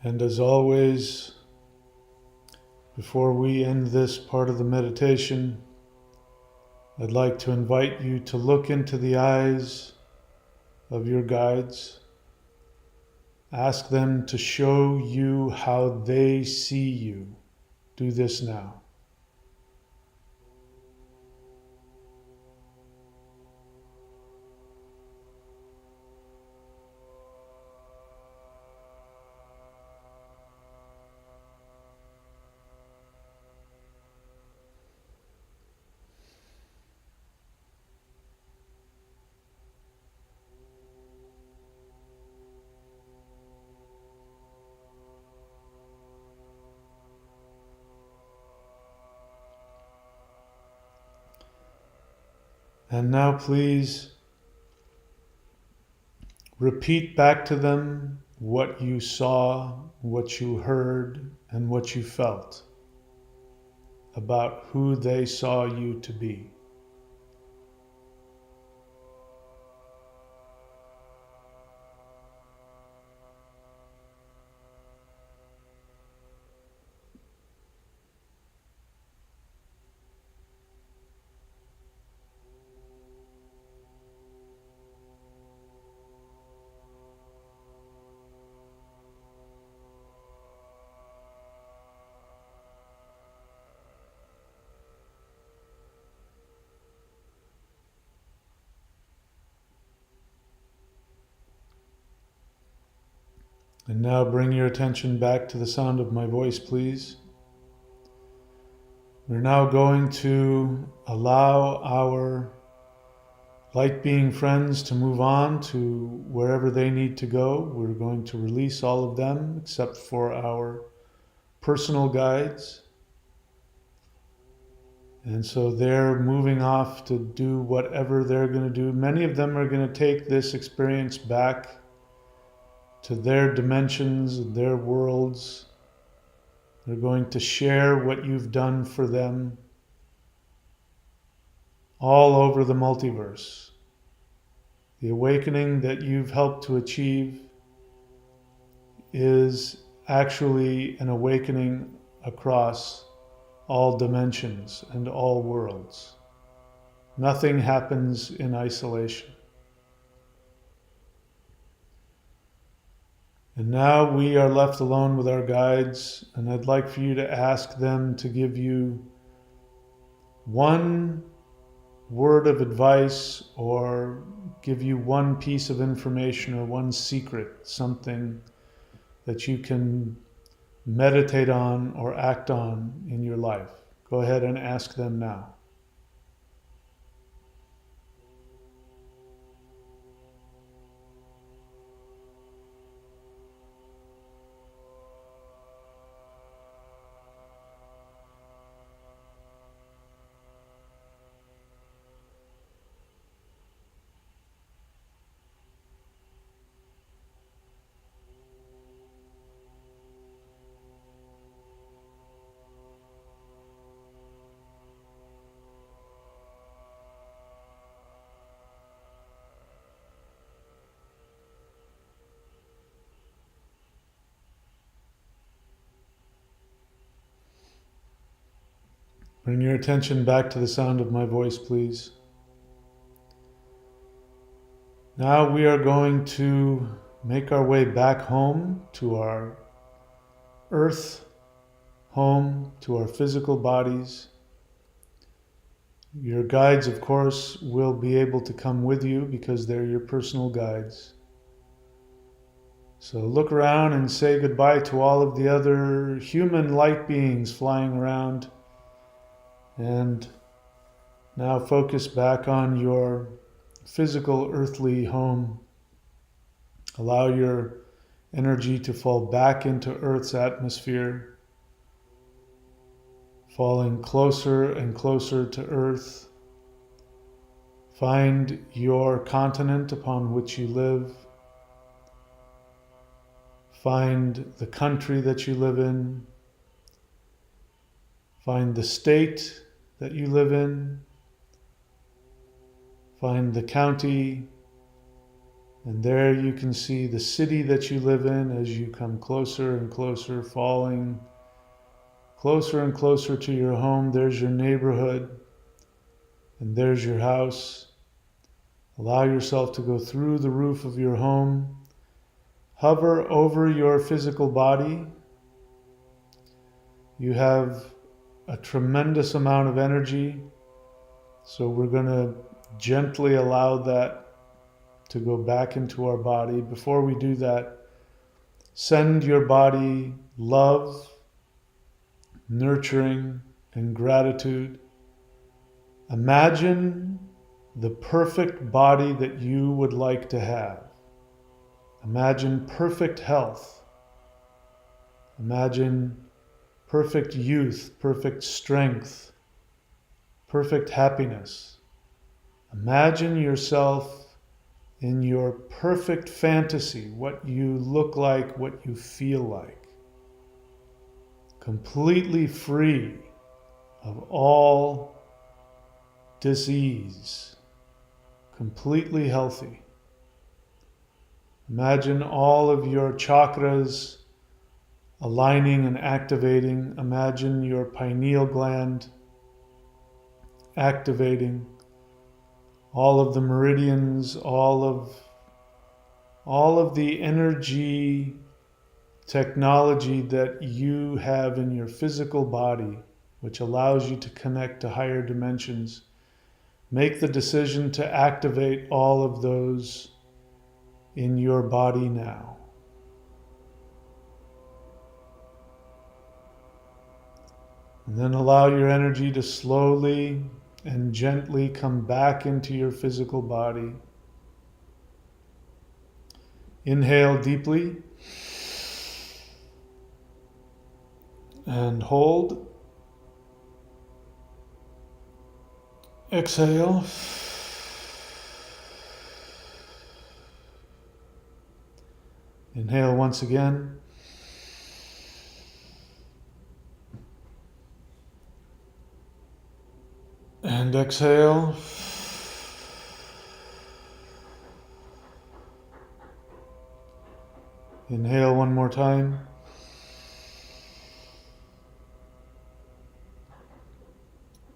And as always, before we end this part of the meditation, I'd like to invite you to look into the eyes of your guides. Ask them to show you how they see you. Do this now. And now please repeat back to them what you saw, what you heard, and what you felt about who they saw you to be. And now bring your attention back to the sound of my voice, please. We're now going to allow our light being friends to move on to wherever they need to go. We're going to release all of them except for our personal guides. And so they're moving off to do whatever they're going to do. Many of them are going to take this experience back to their dimensions, their worlds. They're going to share what you've done for them all over the multiverse. The awakening that you've helped to achieve is actually an awakening across all dimensions and all worlds. Nothing happens in isolation. And now we are left alone with our guides, and I'd like for you to ask them to give you one word of advice or give you one piece of information or one secret, something that you can meditate on or act on in your life. Go ahead and ask them now. Bring your attention back to the sound of my voice, please. Now we are going to make our way back home to our earth home, to our physical bodies. Your guides, of course, will be able to come with you because they're your personal guides. So look around and say goodbye to all of the other human light beings flying around. And now focus back on your physical earthly home. Allow your energy to fall back into Earth's atmosphere, falling closer and closer to Earth. Find your continent upon which you live. Find the country that you live in. Find the state that you live in. Find the county, and there you can see the city that you live in as you come closer and closer, falling closer and closer to your home. There's your neighborhood, and there's your house. Allow yourself to go through the roof of your home. Hover over your physical body. You have a tremendous amount of energy, so we're going to gently allow that to go back into our body. Before we do that, send your body love, nurturing, and gratitude. Imagine the perfect body that you would like to have. Imagine perfect health. Imagine perfect youth, perfect strength, perfect happiness. Imagine yourself in your perfect fantasy, what you look like, what you feel like. Completely free of all disease. Completely healthy. Imagine all of your chakras aligning and activating. Imagine your pineal gland activating. All of the meridians, all of the energy technology that you have in your physical body, which allows you to connect to higher dimensions. Make the decision to activate all of those in your body now. And then allow your energy to slowly and gently come back into your physical body. Inhale deeply and hold. Exhale. Inhale once again. And exhale. Inhale one more time.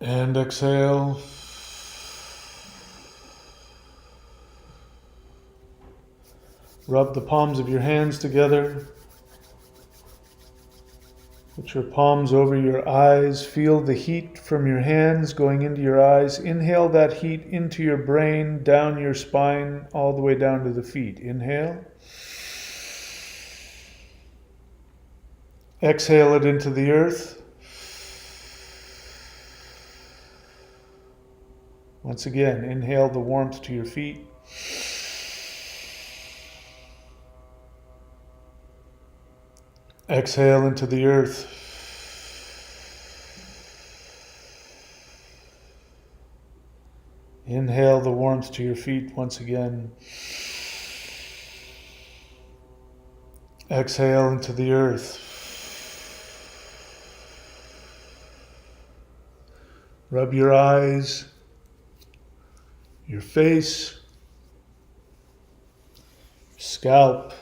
And exhale. Rub the palms of your hands together. Put your palms over your eyes. Feel the heat from your hands going into your eyes. Inhale that heat into your brain, down your spine, all the way down to the feet. Inhale. Exhale it into the earth. Once again, inhale the warmth to your feet. Exhale into the earth. Inhale the warmth to your feet once again. Exhale into the earth. Rub your eyes, your face, scalp,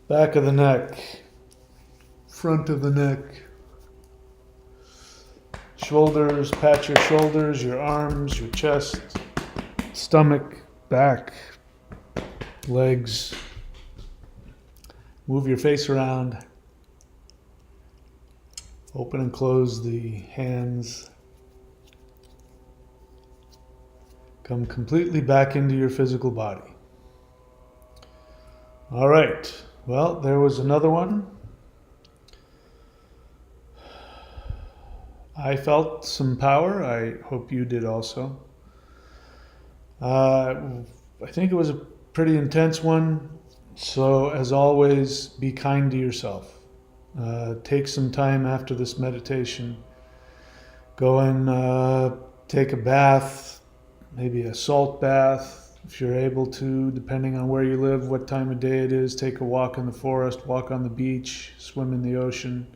back of the neck, front of the neck, shoulders, pat your shoulders, your arms, your chest, stomach, back, legs. Move your face around. Open and close the hands. Come completely back into your physical body. All right. Well, there was another one. I felt some power. I hope you did also. I think it was a pretty intense one. So as always, be kind to yourself. Take some time after this meditation. Go and take a bath, maybe a salt bath, if you're able to, depending on where you live, what time of day it is. Take a walk in the forest, walk on the beach, swim in the ocean.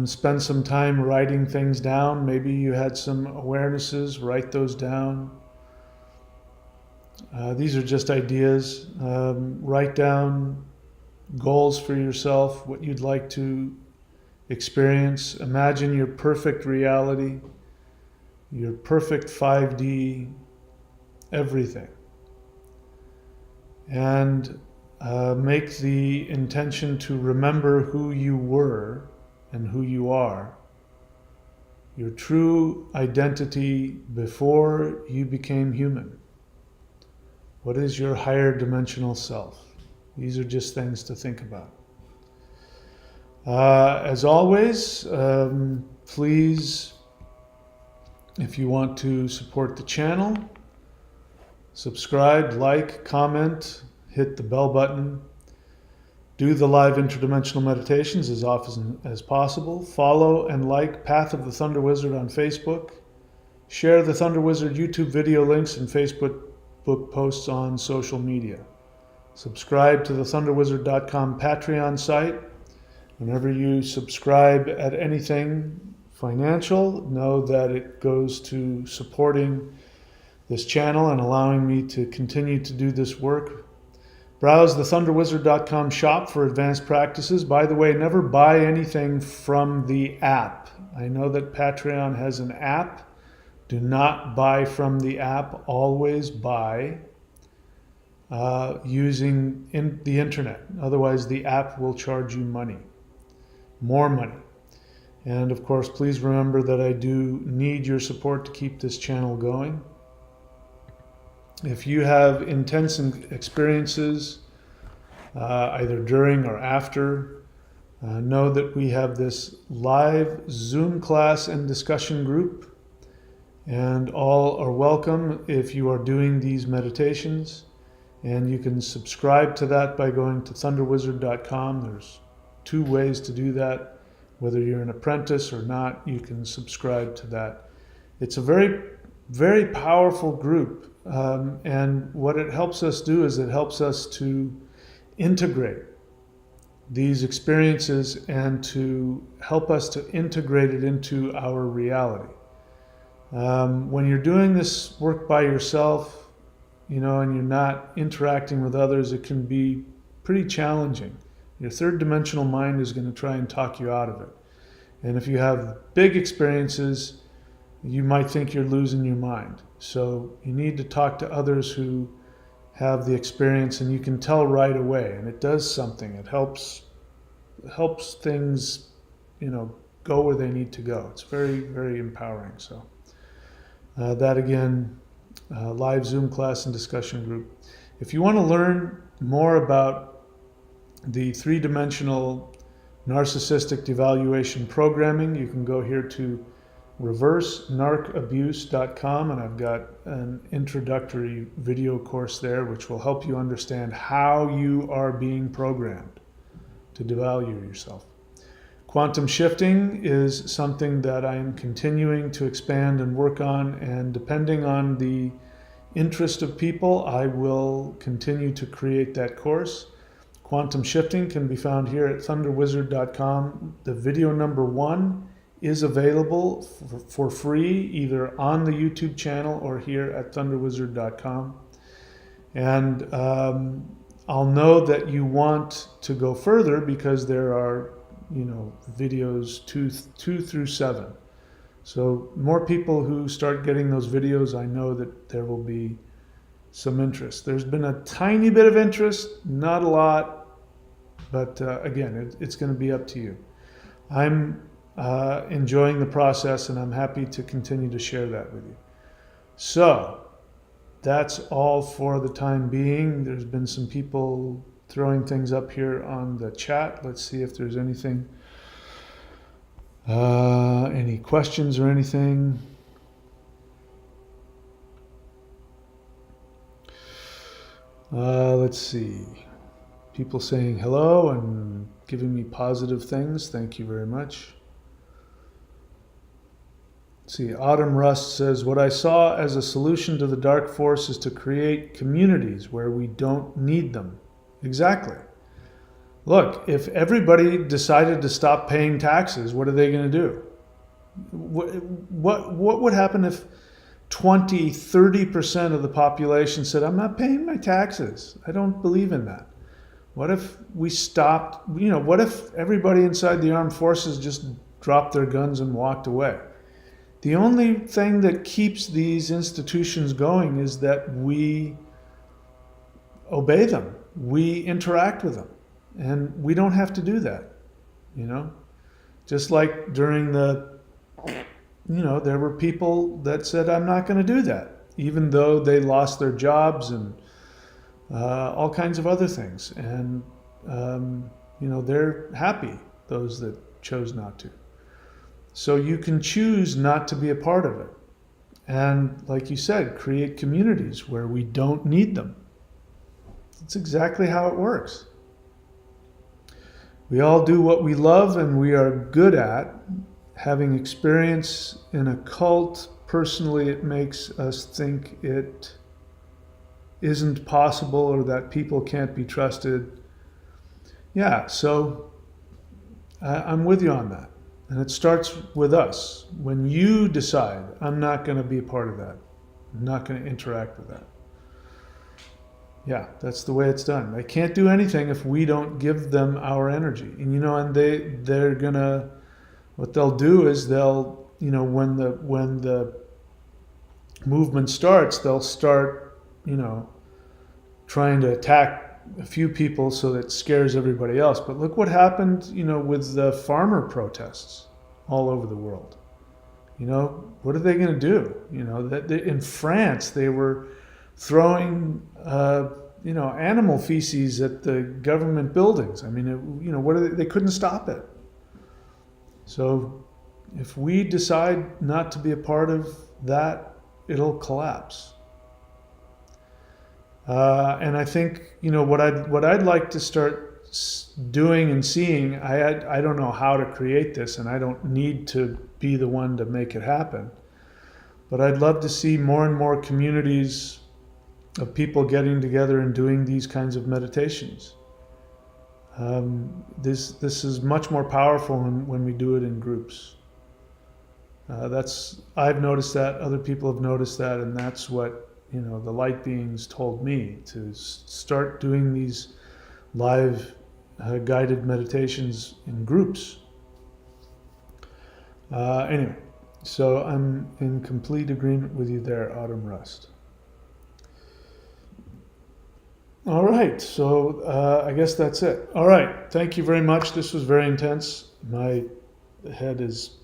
Spend some time writing things down. Maybe you had some awarenesses, write those down. These are just ideas. Write down goals for yourself, what you'd like to experience. Imagine your perfect reality, your perfect 5D, everything. And make the intention to remember who you were and who you are, your true identity before you became human. What is your higher dimensional self? These are just things to think about. As always, please, if you want to support the channel, subscribe, like, comment, hit the bell button. Do the live interdimensional meditations as often as possible. Follow and like Path of the Thunder Wizard on Facebook. Share the Thunder Wizard YouTube video links and Facebook posts on social media. Subscribe to the thunderwizard.com Patreon site. Whenever you subscribe at anything financial, know that it goes to supporting this channel and allowing me to continue to do this work. Browse the thunderwizard.com shop for advanced practices. By the way, never buy anything from the app. I know that Patreon has an app. Do not buy from the app. Always buy using the internet. Otherwise, the app will charge you money, more money. And of course, please remember that I do need your support to keep this channel going. If you have intense experiences, either during or after, know that we have this live Zoom class and discussion group, and all are welcome if you are doing these meditations. And you can subscribe to that by going to thunderwizard.com. There's 2 ways to do that. Whether you're an apprentice or not, you can subscribe to that. It's a very, very powerful group. And what it helps us do is it helps us to integrate these experiences and to help us to integrate it into our reality. When you're doing this work by yourself, and you're not interacting with others, it can be pretty challenging. Your third dimensional mind is going to try and talk you out of it. And if you have big experiences, you might think you're losing your mind. So you need to talk to others who have the experience, and you can tell right away, and it does something. It helps things, go where they need to go. It's very, very empowering. So that again, live Zoom class and discussion group. If you want to learn more about the 3-dimensional narcissistic devaluation programming, you can go here to reversenarcabuse.com, and I've got an introductory video course there which will help you understand how you are being programmed to devalue yourself. Quantum shifting is something that I am continuing to expand and work on, and depending on the interest of people, I will continue to create that course. Quantum shifting can be found here at thunderwizard.com. The video number 1 is available for free, either on the YouTube channel or here at thunderwizard.com. And I'll know that you want to go further because there are videos 2 through 7. So more people who start getting those videos, I know that there will be some interest. There's been a tiny bit of interest, not a lot, but again, it's going to be up to you. I'm enjoying the process, and I'm happy to continue to share that with you. So that's all for the time being. There's been some people throwing things up here on the chat. Let's see if there's anything, any questions or anything. Let's see. People saying hello and giving me positive things. Thank you very much. Let's see, Autumn Rust says, what I saw as a solution to the dark force is to create communities where we don't need them. Exactly. Look, if everybody decided to stop paying taxes, what are they going to do? What would happen if 20, 30% of the population said, I'm not paying my taxes. I don't believe in that. What if we stopped, what if everybody inside the armed forces just dropped their guns and walked away? The only thing that keeps these institutions going is that we obey them. We interact with them. And we don't have to do that, Just like during the, there were people that said, I'm not going to do that, even though they lost their jobs and all kinds of other things. And, they're happy, those that chose not to. So you can choose not to be a part of it. And like you said, create communities where we don't need them. That's exactly how it works. We all do what we love and we are good at. Having experience in a cult, personally, it makes us think it isn't possible or that people can't be trusted. Yeah, so I'm with you on that. And it starts with us. When you decide, I'm not going to be a part of that, I'm not going to interact with that. Yeah, that's the way it's done. They can't do anything if we don't give them our energy. And and they're gonna, what they'll do is they'll, when the movement starts, they'll start, trying to attack a few people so that it scares everybody else. But look what happened, with the farmer protests all over the world. What are they going to do? That in France they were throwing, animal feces at the government buildings. I mean, they couldn't stop it. So if we decide not to be a part of that, it'll collapse. And I think, what I'd like to start doing and seeing, I don't know how to create this, and I don't need to be the one to make it happen, but I'd love to see more and more communities of people getting together and doing these kinds of meditations. This is much more powerful when we do it in groups. I've noticed that, other people have noticed that, and that's what the light beings told me, to start doing these live guided meditations in groups. Anyway, so I'm in complete agreement with you there, Autumn Rust. All right, so I guess that's it. All right, thank you very much. This was very intense. My head is...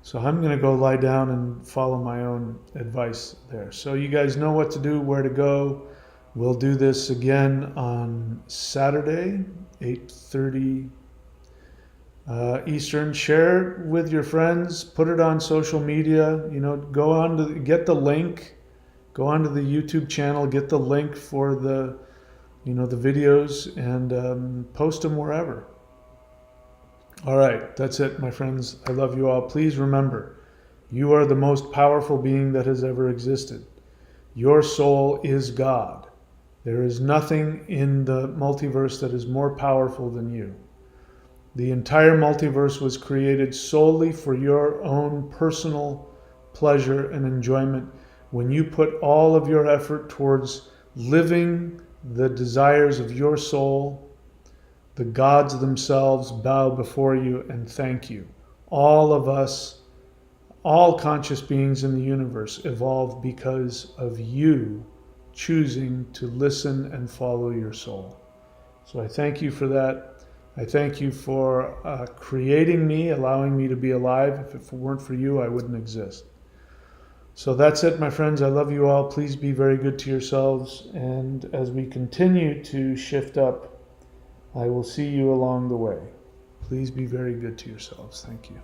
So I'm going to go lie down and follow my own advice there. So you guys know what to do, where to go. We'll do this again on Saturday, 8:30 Eastern. Share it with your friends. Put it on social media. Go on to get the link. Go onto the YouTube channel, get the link for the videos, and post them wherever. All right, that's it, my friends. I love you all. Please remember, you are the most powerful being that has ever existed. Your soul is God. There is nothing in the multiverse that is more powerful than you. The entire multiverse was created solely for your own personal pleasure and enjoyment. When you put all of your effort towards living the desires of your soul, The gods themselves bow before you and thank you. All of us, all conscious beings in the universe, evolved because of you choosing to listen and follow your soul. So I thank you for that. I thank you for creating me, allowing me to be alive. If it weren't for you, I wouldn't exist. So that's it, my friends. I love you all. Please be very good to yourselves. And as we continue to shift up, I will see you along the way. Please be very good to yourselves. Thank you.